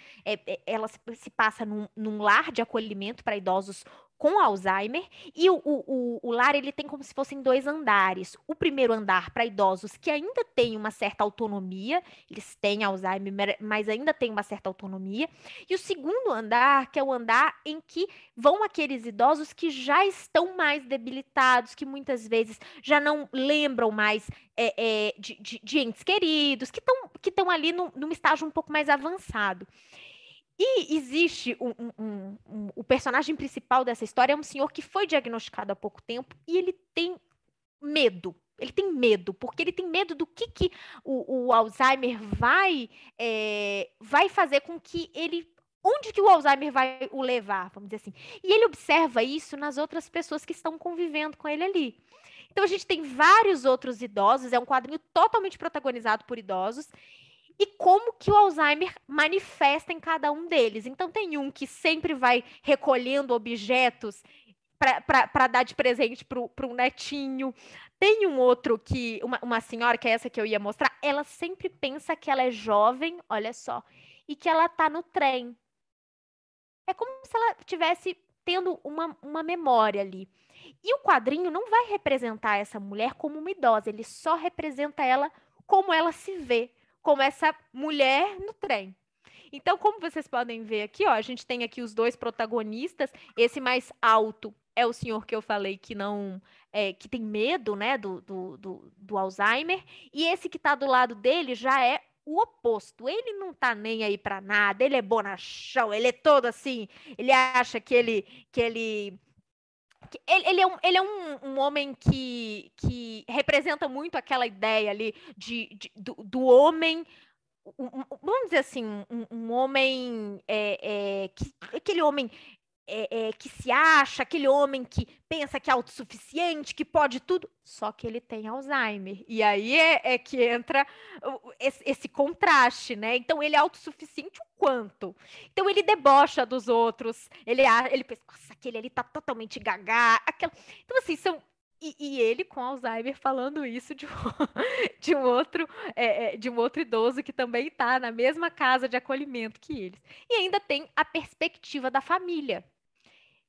ela se passa num lar de acolhimento para idosos com Alzheimer, e o lar ele tem como se fossem 2 andares. O primeiro andar para idosos que ainda têm uma certa autonomia, eles têm Alzheimer, mas ainda têm uma certa autonomia, e o segundo andar, que é o andar em que vão aqueles idosos que já estão mais debilitados, que muitas vezes já não lembram mais de entes queridos, que estão ali num estágio um pouco mais avançado. E existe o personagem principal dessa história é um senhor que foi diagnosticado há pouco tempo e ele tem medo. Ele tem medo, porque ele tem medo do que o Alzheimer vai fazer com que ele... Onde que o Alzheimer vai o levar, vamos dizer assim. E ele observa isso nas outras pessoas que estão convivendo com ele ali. Então a gente tem vários outros idosos, é um quadrinho totalmente protagonizado por idosos, e como que o Alzheimer manifesta em cada um deles. Então, tem um que sempre vai recolhendo objetos para dar de presente para um netinho. Tem um outro que, uma senhora, que é essa que eu ia mostrar, ela sempre pensa que ela é jovem, olha só, e que ela está no trem. É como se ela estivesse tendo uma memória ali. E o quadrinho não vai representar essa mulher como uma idosa, ele só representa ela como ela se vê, como essa mulher no trem. Então, como vocês podem ver aqui, ó, a gente tem aqui os 2 protagonistas. Esse mais alto é o senhor que eu falei que não, que tem medo, né, do Alzheimer. E esse que está do lado dele já é o oposto. Ele não tá nem aí para nada. Ele é bonachão. Ele é todo assim. Ele acha que ele é um homem que representa muito aquela ideia ali do homem, vamos dizer assim, um homem, aquele homem que se acha, aquele homem que pensa que é autossuficiente, que pode tudo, só que ele tem Alzheimer. E aí é que entra esse contraste, né? Então, ele é autossuficiente o quanto? Então, ele debocha dos outros, ele pensa, nossa, aquele ali tá totalmente gagá. Então, assim, E ele com Alzheimer falando isso de um outro idoso que também está na mesma casa de acolhimento que eles. E ainda tem a perspectiva da família,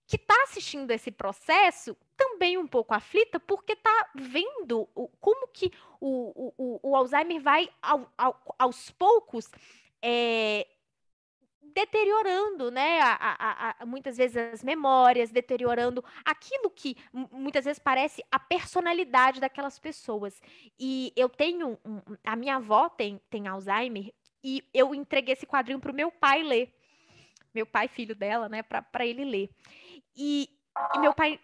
que está assistindo esse processo também um pouco aflita, porque está vendo como que o Alzheimer vai, aos poucos, deteriorando, né, muitas vezes as memórias, deteriorando aquilo que muitas vezes parece a personalidade daquelas pessoas. E eu tenho, a minha avó tem Alzheimer, e eu entreguei esse quadrinho para o meu pai ler. Meu pai, filho dela, né, para ele ler. E E meu pai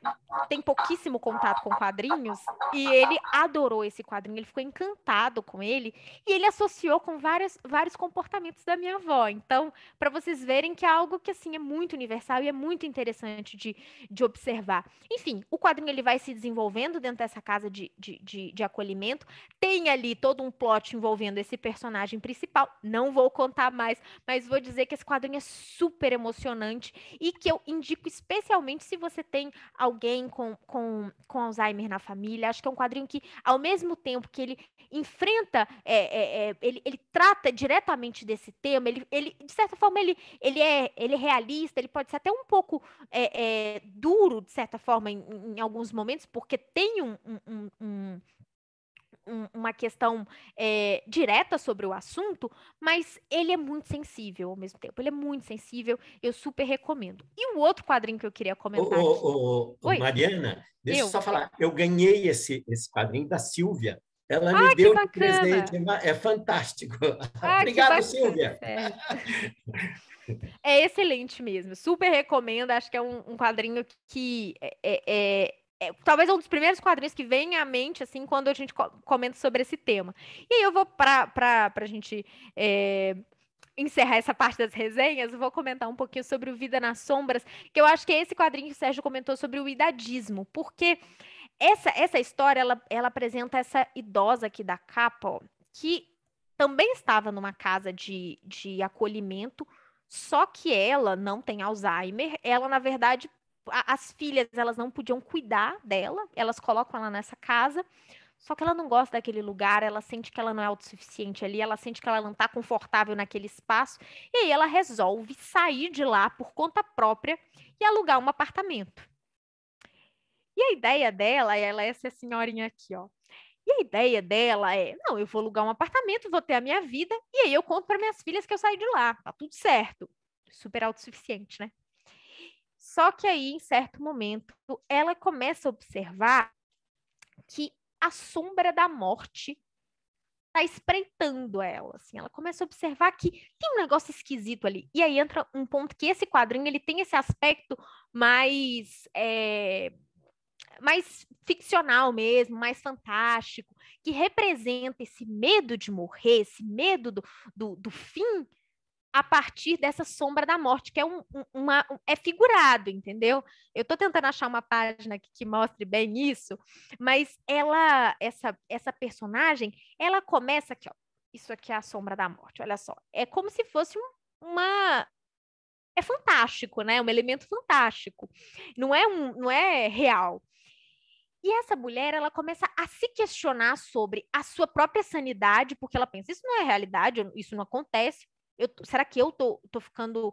tem pouquíssimo contato com quadrinhos e ele adorou esse quadrinho, ele ficou encantado com ele e ele associou com vários comportamentos da minha avó. Então, para vocês verem que é algo que assim é muito universal e é muito interessante de observar. Enfim, o quadrinho ele vai se desenvolvendo dentro dessa casa de acolhimento. Tem ali todo um plot envolvendo esse personagem principal. Não vou contar mais, mas vou dizer que esse quadrinho é super emocionante e que eu indico especialmente se você tem alguém com Alzheimer na família. Acho que é um quadrinho que, ao mesmo tempo que ele enfrenta, ele trata diretamente desse tema, ele de certa forma, ele é realista, ele pode ser até um pouco duro, de certa forma, em alguns momentos, porque tem uma questão direta sobre o assunto, mas ele é muito sensível ao mesmo tempo. Ele é muito sensível, eu super recomendo. E o outro quadrinho que eu queria comentar aqui... Oi, Mariana, deixa eu eu? só falar. Eu ganhei esse quadrinho da Silvia. Ela me Ah, que deu de bacana! presente. É fantástico. Ah, que Obrigado, bacana, Silvia. Sérgio. É excelente mesmo, super recomendo. Acho que é um quadrinho que talvez um dos primeiros quadrinhos que vem à mente assim quando a gente comenta sobre esse tema. E aí eu vou para a gente encerrar essa parte das resenhas, eu vou comentar um pouquinho sobre o Vida nas Sombras, que eu acho que é esse quadrinho que o Sérgio comentou sobre o idadismo, porque essa história ela apresenta essa idosa aqui da capa, ó, que também estava numa casa de acolhimento, só que ela não tem Alzheimer. Ela, na verdade, as filhas elas não podiam cuidar dela, elas colocam ela nessa casa. Só que ela não gosta daquele lugar, ela sente que ela não é autossuficiente ali, ela sente que ela não está confortável naquele espaço, e aí ela resolve sair de lá por conta própria e alugar um apartamento. E a ideia dela, ela é essa senhorinha aqui, ó. E a ideia dela é, não, eu vou alugar um apartamento, vou ter a minha vida, e aí eu conto para minhas filhas que eu saí de lá, tá tudo certo. Super autossuficiente, né? Só que aí, em certo momento, ela começa a observar que a sombra da morte tá espreitando ela, assim. Ela começa a observar que tem um negócio esquisito ali. E aí entra um ponto que esse quadrinho, ele tem esse aspecto mais ficcional mesmo, mais fantástico, que representa esse medo de morrer, esse medo do fim a partir dessa sombra da morte, que é é figurado, entendeu? Eu estou tentando achar uma página que mostre bem isso, mas essa personagem, ela começa aqui, ó. Isso aqui é a sombra da morte, olha só. É como se fosse uma... É fantástico, né? Um elemento fantástico. Não é real. E essa mulher, ela começa a se questionar sobre a sua própria sanidade, porque ela pensa, isso não é realidade, isso não acontece. Será que eu tô ficando...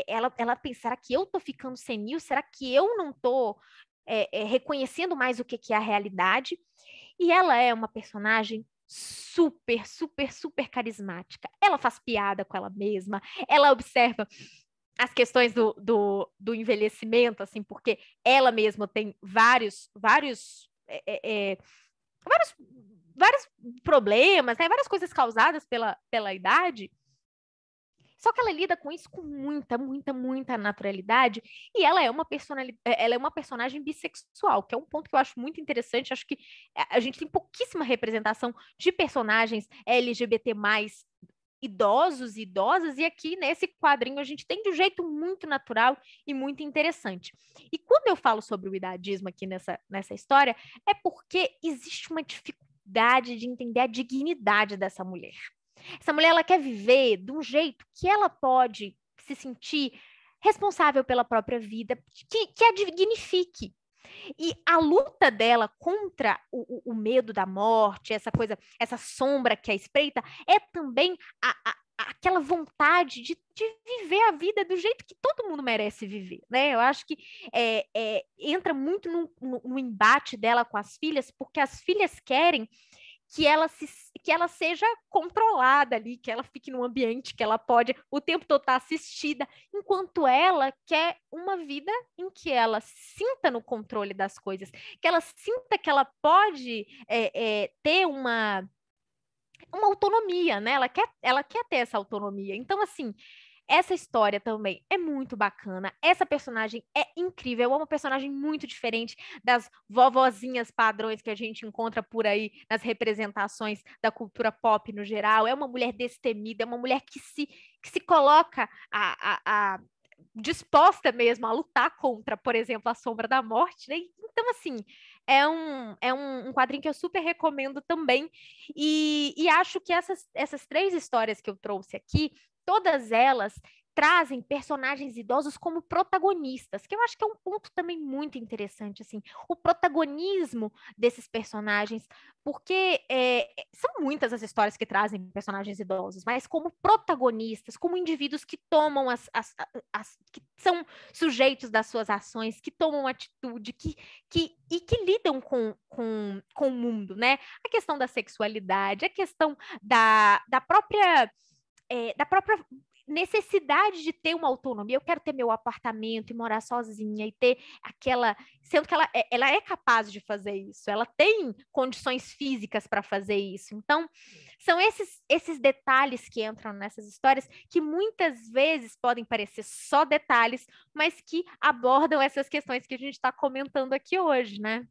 ela pensa, será que eu tô ficando senil? Será que eu não tô reconhecendo mais o que é a realidade? E ela é uma personagem super, super, super carismática. Ela faz piada com ela mesma, ela observa as questões do envelhecimento, assim, porque ela mesma tem vários problemas, né? Várias coisas causadas pela idade. Só que ela lida com isso com muita, muita, muita naturalidade, e ela é uma personagem bissexual, que é um ponto que eu acho muito interessante. Acho que a gente tem pouquíssima representação de personagens LGBT+, idosos e idosas, e aqui nesse quadrinho a gente tem de um jeito muito natural e muito interessante. E quando eu falo sobre o idadismo aqui nessa história, é porque existe uma dificuldade de entender a dignidade dessa mulher. Essa mulher, ela quer viver de um jeito que ela pode se sentir responsável pela própria vida, que a dignifique. E a luta dela contra o medo da morte, essa coisa, essa sombra que a espreita, é também aquela vontade de viver a vida do jeito que todo mundo merece viver, né? Eu acho que entra muito no embate dela com as filhas, porque as filhas querem que ela seja controlada ali, que ela fique num ambiente que ela pode o tempo todo estar assistida, enquanto ela quer uma vida em que ela sinta no controle das coisas, que ela sinta que ela pode ter uma autonomia, né? Ela quer ter essa autonomia. Então, assim, essa história também é muito bacana. Essa personagem é incrível, é uma personagem muito diferente das vovozinhas padrões que a gente encontra por aí nas representações da cultura pop no geral. É uma mulher destemida, é uma mulher que se coloca disposta mesmo a lutar contra, por exemplo, a Sombra da Morte, né? Então, assim, é um quadrinho que eu super recomendo também. E acho que essas 3 histórias que eu trouxe aqui, todas elas trazem personagens idosos como protagonistas, que eu acho que é um ponto também muito interessante, assim, o protagonismo desses personagens, porque são muitas as histórias que trazem personagens idosos, mas como protagonistas, como indivíduos que tomam que são sujeitos das suas ações, que tomam atitude, que lidam com o mundo, né? A questão da sexualidade, a questão da própria necessidade de ter uma autonomia. Eu quero ter meu apartamento e morar sozinha e ter aquela... Sendo que ela é capaz de fazer isso, ela tem condições físicas para fazer isso. Então, são esses detalhes que entram nessas histórias que muitas vezes podem parecer só detalhes, mas que abordam essas questões que a gente está comentando aqui hoje, né?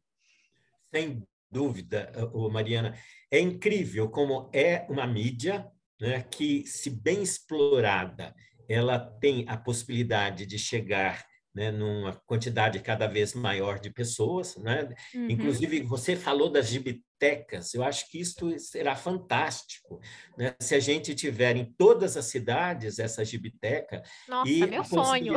Sem dúvida, Mariana. É incrível como é uma mídia, né, que, se bem explorada, ela tem a possibilidade de chegar, né, numa quantidade cada vez maior de pessoas, né? Uhum. Inclusive, você falou das gibitecas, eu acho que isso será fantástico, né? Se a gente tiver em todas as cidades essa gibiteca. Nossa, e meu sonho!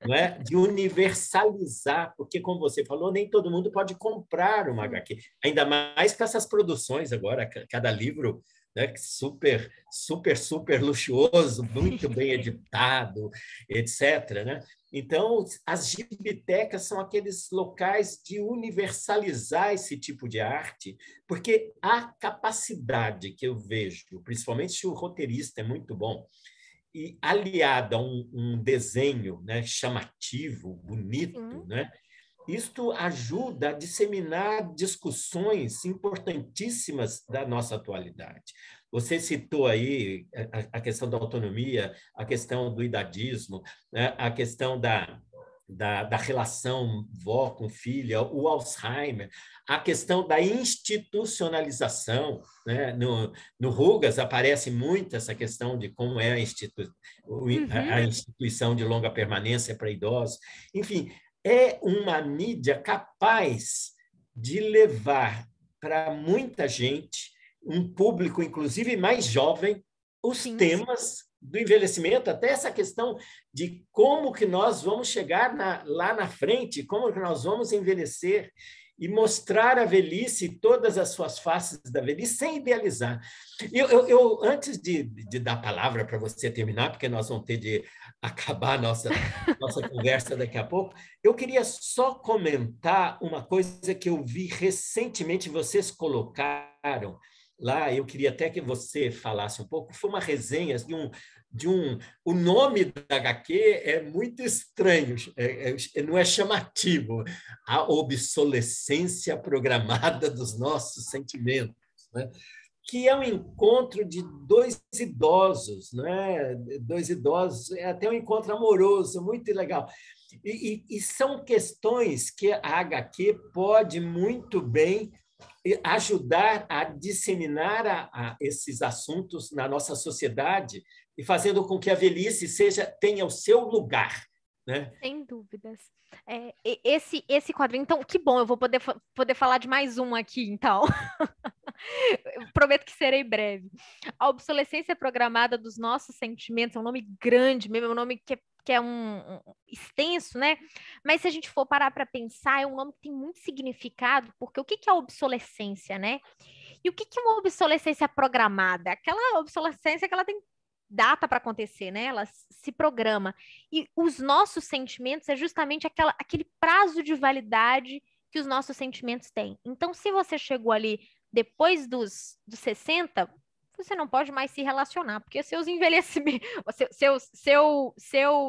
Não é? De universalizar, porque, como você falou, nem todo mundo pode comprar uma HQ, ainda mais com essas produções agora, cada livro, né, super, super, super luxuoso, muito bem editado, etc., né? Então, as gibitecas são aqueles locais de universalizar esse tipo de arte, porque a capacidade que eu vejo, principalmente se o roteirista é muito bom, e aliado a um desenho, né, chamativo, bonito, né? Isto ajuda a disseminar discussões importantíssimas da nossa atualidade. Você citou aí a questão da autonomia, a questão do idadismo, né? A questão da relação vó com filha, o Alzheimer, a questão da institucionalização, né? No Rugas aparece muito essa questão de como é a instituição de longa permanência para idosos. Enfim, é uma mídia capaz de levar para muita gente, um público, inclusive mais jovem, os temas do envelhecimento, até essa questão de como que nós vamos chegar lá na frente, como que nós vamos envelhecer e mostrar a velhice, todas as suas faces da velhice, sem idealizar. Eu antes de dar a palavra para você terminar, porque nós vamos ter de acabar a nossa conversa daqui a pouco, eu queria só comentar uma coisa que eu vi recentemente, vocês colocaram lá, eu queria até que você falasse um pouco, foi uma resenha o nome da HQ é muito estranho, não é chamativo, a obsolescência programada dos nossos sentimentos, né? Que é um encontro de 2 idosos, né? 2 idosos, é até um encontro amoroso, muito legal. E são questões que a HQ pode muito bem ajudar a disseminar esses assuntos na nossa sociedade e fazendo com que a velhice tenha o seu lugar, né? Sem dúvidas. Esse quadrinho, então, que bom, eu vou poder falar de mais um aqui, então. Prometo que serei breve. A obsolescência programada dos nossos sentimentos é um nome grande, mesmo é um nome que é um extenso, né? Mas se a gente for parar para pensar, é um nome que tem muito significado, porque o que é a obsolescência, né? E o que é uma obsolescência programada? Aquela obsolescência que ela tem data para acontecer, né? Ela se programa. E os nossos sentimentos é justamente aquele prazo de validade que os nossos sentimentos têm. Então, se você chegou ali depois dos 60, você não pode mais se relacionar, porque seus envelhecimentos, seus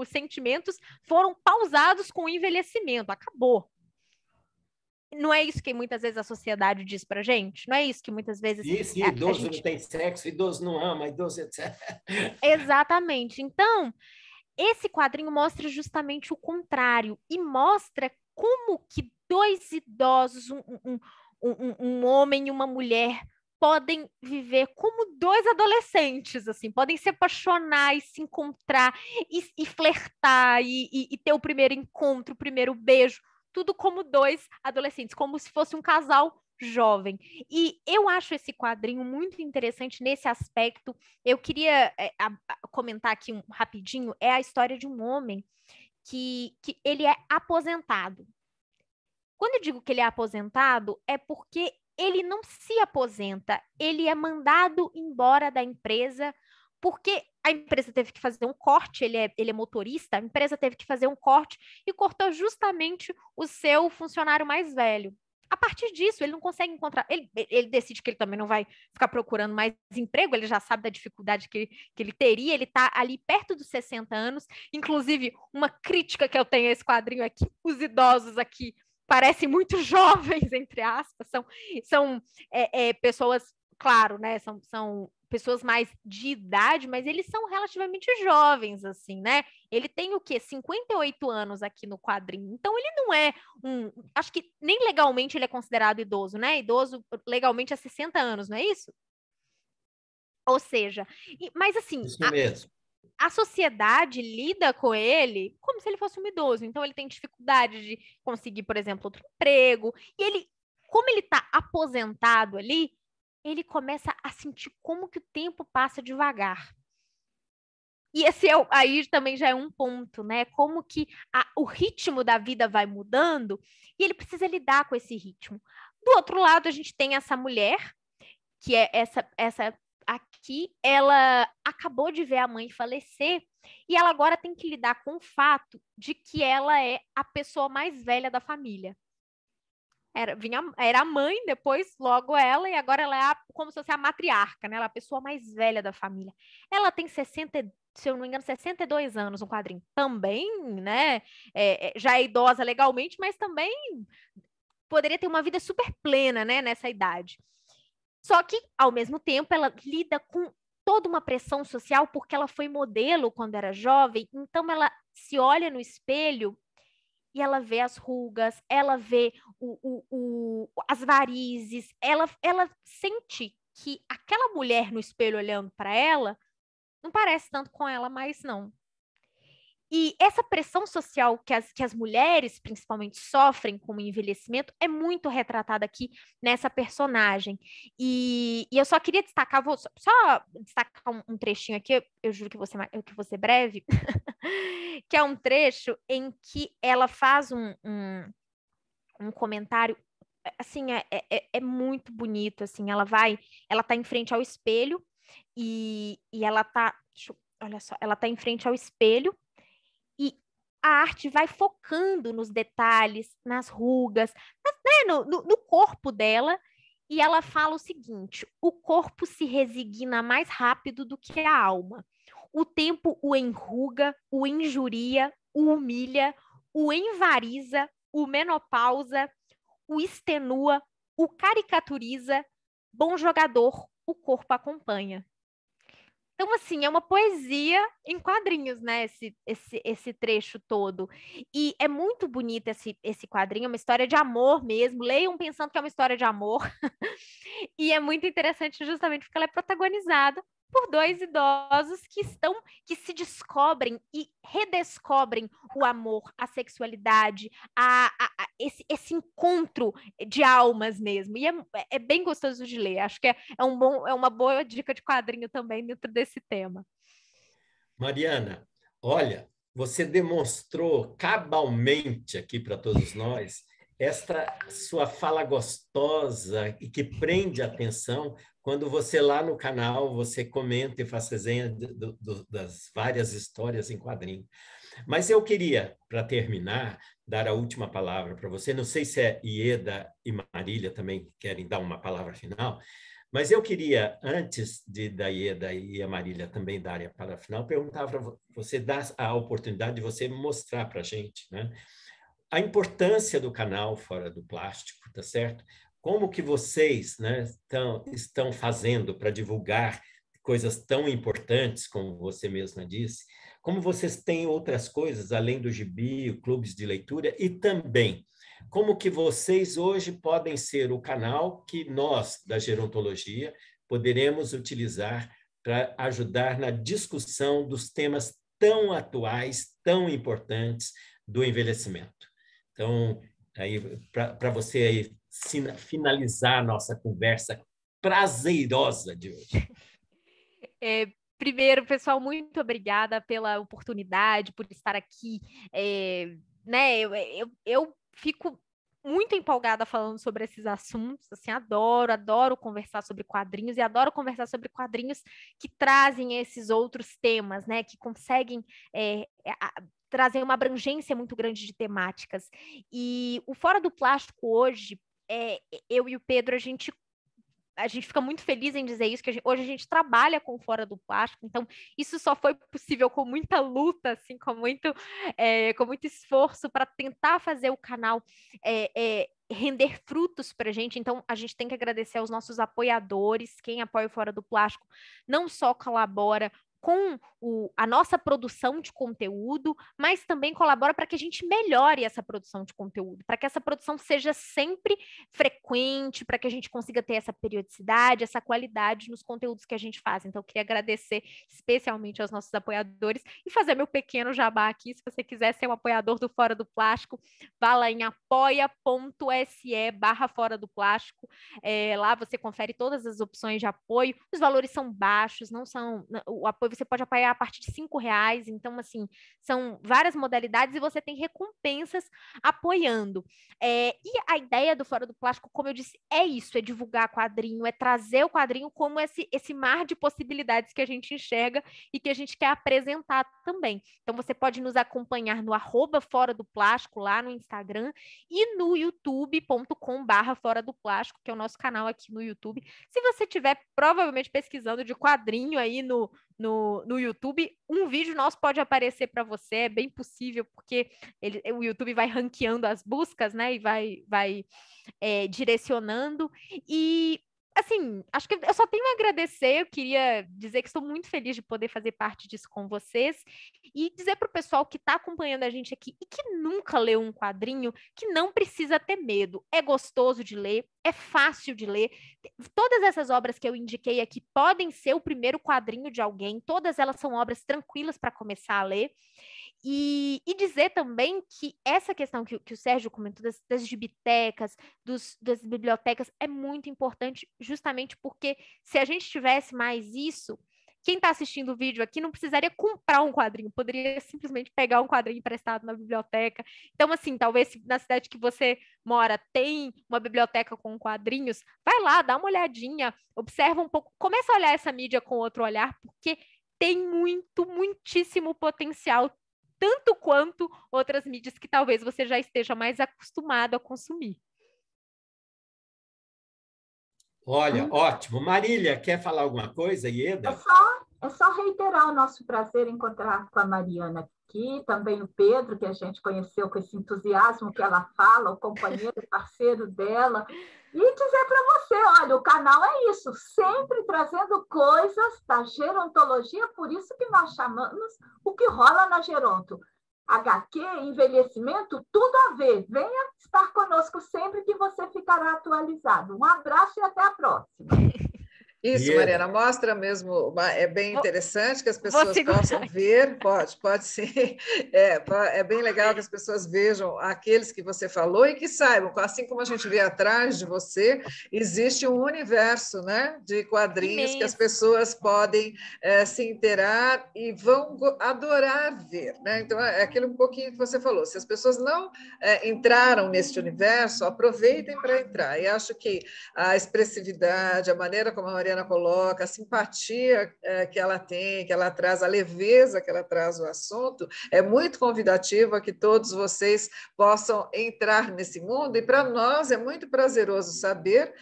sentimentos foram pausados com o envelhecimento, acabou. Não é isso que muitas vezes a sociedade diz pra gente? Não é isso que muitas vezes... Isso, idoso não tem sexo, idoso não ama, idoso, etc. Exatamente. Então, esse quadrinho mostra justamente o contrário e mostra como que dois idosos, um homem e uma mulher, podem viver como dois adolescentes, assim, podem se apaixonar e se encontrar e flertar e ter o primeiro encontro, o primeiro beijo, tudo como dois adolescentes, como se fosse um casal jovem. E eu acho esse quadrinho muito interessante nesse aspecto. Eu queria comentar aqui rapidinho, é a história de um homem que ele é aposentado. Quando eu digo que ele é aposentado, é porque ele não se aposenta, ele é mandado embora da empresa porque a empresa teve que fazer um corte, ele é motorista, a empresa teve que fazer um corte e cortou justamente o seu funcionário mais velho. A partir disso, ele não consegue encontrar, ele decide que ele também não vai ficar procurando mais emprego, ele já sabe da dificuldade que ele teria, ele está ali perto dos 60 anos, inclusive uma crítica que eu tenho a esse quadrinho aqui, os idosos aqui parecem muito jovens, entre aspas, são pessoas, claro, né, são pessoas mais de idade, mas eles são relativamente jovens, assim, né? Ele tem o quê? 58 anos aqui no quadrinho. Então, ele não é acho que nem legalmente ele é considerado idoso, né? Idoso legalmente é 60 anos, não é isso? Ou seja, mas assim... Isso mesmo. A sociedade lida com ele como se ele fosse um idoso. Então, ele tem dificuldade de conseguir, por exemplo, outro emprego. E ele, como ele está aposentado ali, ele começa a sentir como que o tempo passa devagar. E esse aí também já é um ponto, né? Como que o ritmo da vida vai mudando e ele precisa lidar com esse ritmo. Do outro lado, a gente tem essa mulher, que é essa aqui, ela acabou de ver a mãe falecer e ela agora tem que lidar com o fato de que ela é a pessoa mais velha da família. Era a mãe, depois logo ela, e agora ela é como se fosse a matriarca, né? Ela é a pessoa mais velha da família. Ela tem 60, se eu não me engano, 62 anos no quadrinho. Também, né? Já é idosa legalmente, mas também poderia ter uma vida super plena, né? Nessa idade. Só que, ao mesmo tempo, ela lida com toda uma pressão social, porque ela foi modelo quando era jovem, então ela se olha no espelho e ela vê as rugas, ela vê as varizes, ela sente que aquela mulher no espelho olhando para ela não parece tanto com ela mais, não. E essa pressão social que as mulheres, principalmente, sofrem com o envelhecimento é muito retratada aqui nessa personagem. E eu só queria destacar, vou só destacar um trechinho aqui, eu juro que vou ser breve, que é um trecho em que ela faz um comentário, assim, é muito bonito, assim, ela tá em frente ao espelho e ela tá, olha só, ela tá em frente ao espelho e a arte vai focando nos detalhes, nas rugas, né, no corpo dela, e ela fala o seguinte: o corpo se resigna mais rápido do que a alma. O tempo o enruga, o injuria, o humilha, o envariza, o menopausa, o extenua, o caricaturiza. Bom jogador, o corpo acompanha. Então, assim, é uma poesia em quadrinhos, né? Esse trecho todo. E é muito bonito esse quadrinho, é uma história de amor mesmo. Leiam pensando que é uma história de amor. E é muito interessante justamente porque ela é protagonizada por dois idosos que se descobrem e redescobrem o amor, a sexualidade, esse encontro de almas mesmo. E é bem gostoso de ler. Acho que é uma boa dica de quadrinho também dentro desse tema. Mariana, olha, você demonstrou cabalmente aqui para todos nós esta sua fala gostosa e que prende a atenção quando você lá no canal você comenta e faz resenha das várias histórias em quadrinho. Mas eu queria, para terminar, dar a última palavra para você. Não sei se Ieda e Marília também querem dar uma palavra final, mas eu queria, antes da Ieda e a Marília também darem a palavra final, perguntar para você, dar a oportunidade de você mostrar para a gente, né, a importância do canal Fora do Plástico, tá certo? Como que vocês, né, estão fazendo para divulgar coisas tão importantes, como você mesma disse, como vocês têm outras coisas, além do gibi, clubes de leitura, e também como que vocês hoje podem ser o canal que nós, da gerontologia, poderemos utilizar para ajudar na discussão dos temas tão atuais, tão importantes do envelhecimento. Então, aí para você aí finalizar a nossa conversa prazerosa de hoje. Primeiro, pessoal, muito obrigada pela oportunidade, por estar aqui. Né, eu fico muito empolgada falando sobre esses assuntos, assim, adoro conversar sobre quadrinhos e adoro conversar sobre quadrinhos que trazem esses outros temas, né, que conseguem trazer uma abrangência muito grande de temáticas. E o Fora do Plástico hoje, eu e o Pedro, a gente fica muito feliz em dizer isso, que hoje a gente trabalha com Fora do Plástico, então isso só foi possível com muita luta, assim, com muito esforço para tentar fazer o canal render frutos para a gente. Então a gente tem que agradecer aos nossos apoiadores. Quem apoia o Fora do Plástico não só colabora com a nossa produção de conteúdo, mas também colabora para que a gente melhore essa produção de conteúdo, para que essa produção seja sempre frequente, para que a gente consiga ter essa periodicidade, essa qualidade nos conteúdos que a gente faz. Então, eu queria agradecer especialmente aos nossos apoiadores e fazer meu pequeno jabá aqui. Se você quiser ser um apoiador do Fora do Plástico, vá lá em apoia.se/Fora do Plástico. Lá você confere todas as opções de apoio. Os valores são baixos, o apoio você pode apoiar a partir de R$5, então, assim, são várias modalidades e você tem recompensas apoiando. E a ideia do Fora do Plástico, como eu disse, é isso, é divulgar quadrinho, é trazer o quadrinho como esse mar de possibilidades que a gente enxerga e que a gente quer apresentar também. Então, você pode nos acompanhar no @Fora do Plástico, lá no Instagram, e no youtube.com/Fora do Plástico, que é o nosso canal aqui no YouTube. Se você estiver provavelmente pesquisando de quadrinho aí no YouTube, um vídeo nosso pode aparecer para você, é bem possível, porque o YouTube vai ranqueando as buscas, né, e vai direcionando. E, assim, acho que eu só tenho a agradecer. Eu queria dizer que estou muito feliz de poder fazer parte disso com vocês e dizer para o pessoal que está acompanhando a gente aqui e que nunca leu um quadrinho, que não precisa ter medo. É gostoso de ler, é fácil de ler. Todas essas obras que eu indiquei aqui podem ser o primeiro quadrinho de alguém, todas elas são obras tranquilas para começar a ler. E dizer também que essa questão que o Sérgio comentou das gibitecas, das bibliotecas, é muito importante, justamente porque se a gente tivesse mais isso, quem está assistindo o vídeo aqui não precisaria comprar um quadrinho, poderia simplesmente pegar um quadrinho emprestado na biblioteca. Então, assim, talvez na cidade que você mora tem uma biblioteca com quadrinhos, vai lá, dá uma olhadinha, observa um pouco, começa a olhar essa mídia com outro olhar, porque tem muitíssimo potencial, tanto quanto outras mídias que talvez você já esteja mais acostumado a consumir. Olha, ótimo. Marília, quer falar alguma coisa, Ieda? É só reiterar o nosso prazer em encontrar com a Mariana aqui, também o Pedro, que a gente conheceu com esse entusiasmo que ela fala, o companheiro, parceiro dela, e dizer para você, olha, o canal é isso, sempre trazendo coisas da gerontologia, por isso que nós chamamos o que rola na geronto. HQ, envelhecimento, tudo a ver. Venha estar conosco sempre que você ficará atualizado. Um abraço e até a próxima. Isso, Mariana, mostra mesmo, é bem interessante que as pessoas possam ver, pode ser, é bem legal que as pessoas vejam aqueles que você falou e que saibam, assim como a gente vê atrás de você, existe um universo, né, de quadrinhos que as pessoas podem se inteirar e vão adorar ver, né? Então, é aquilo um pouquinho que você falou, se as pessoas não entraram neste universo, aproveitem para entrar, e acho que a expressividade, a maneira como a Mariana coloca, a simpatia que ela tem, que ela traz, a leveza que ela traz no assunto, é muito convidativa que todos vocês possam entrar nesse mundo, e para nós é muito prazeroso saber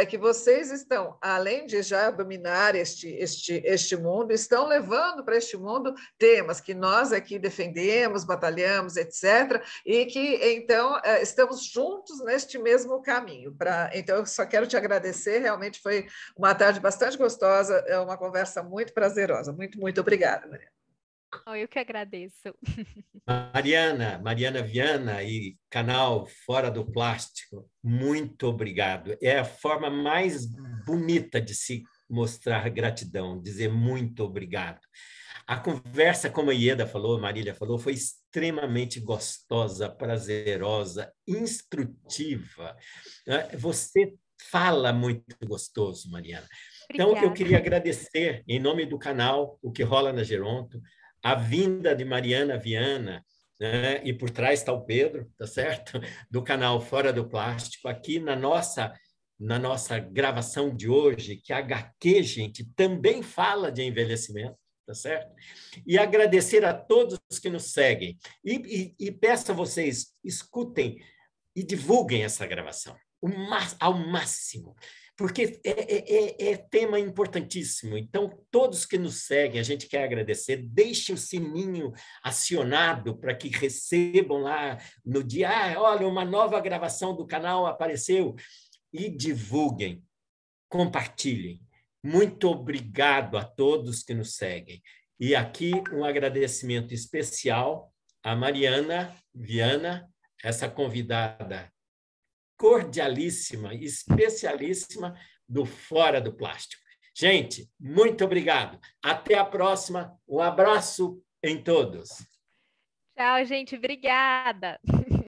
que vocês estão, além de já dominar este mundo, estão levando para este mundo temas que nós aqui defendemos, batalhamos, etc., e que, então, estamos juntos neste mesmo caminho. Então, eu só quero te agradecer, realmente foi uma tarde bastante gostosa, é uma conversa muito prazerosa. Muito, muito obrigada, Mariana. Eu que agradeço. Mariana Viana e canal Fora do Plástico, muito obrigado. É a forma mais bonita de se mostrar gratidão, dizer muito obrigado. A conversa, como a Ieda falou, a Marília falou, foi extremamente gostosa, prazerosa, instrutiva. Você fala muito gostoso, Mariana. Então, Obrigada. eu queria agradecer, em nome do canal O Que Rola na Geronto, a vinda de Mariana Viana, né? E por trás está o Pedro, tá certo? Do canal Fora do Plástico, aqui na nossa gravação de hoje, que a HQ, gente, também fala de envelhecimento, tá certo? E agradecer a todos que nos seguem. E peço a vocês, escutem e divulguem essa gravação ao máximo, porque é tema importantíssimo. Então, todos que nos seguem, a gente quer agradecer. Deixem o sininho acionado para que recebam lá no dia, olha, uma nova gravação do canal apareceu. E divulguem, compartilhem. Muito obrigado a todos que nos seguem. E aqui um agradecimento especial a Mariana Viana, essa convidada cordialíssima, especialíssima do Fora do Plástico. Gente, muito obrigado. Até a próxima. Um abraço em todos. Tchau, gente. Obrigada.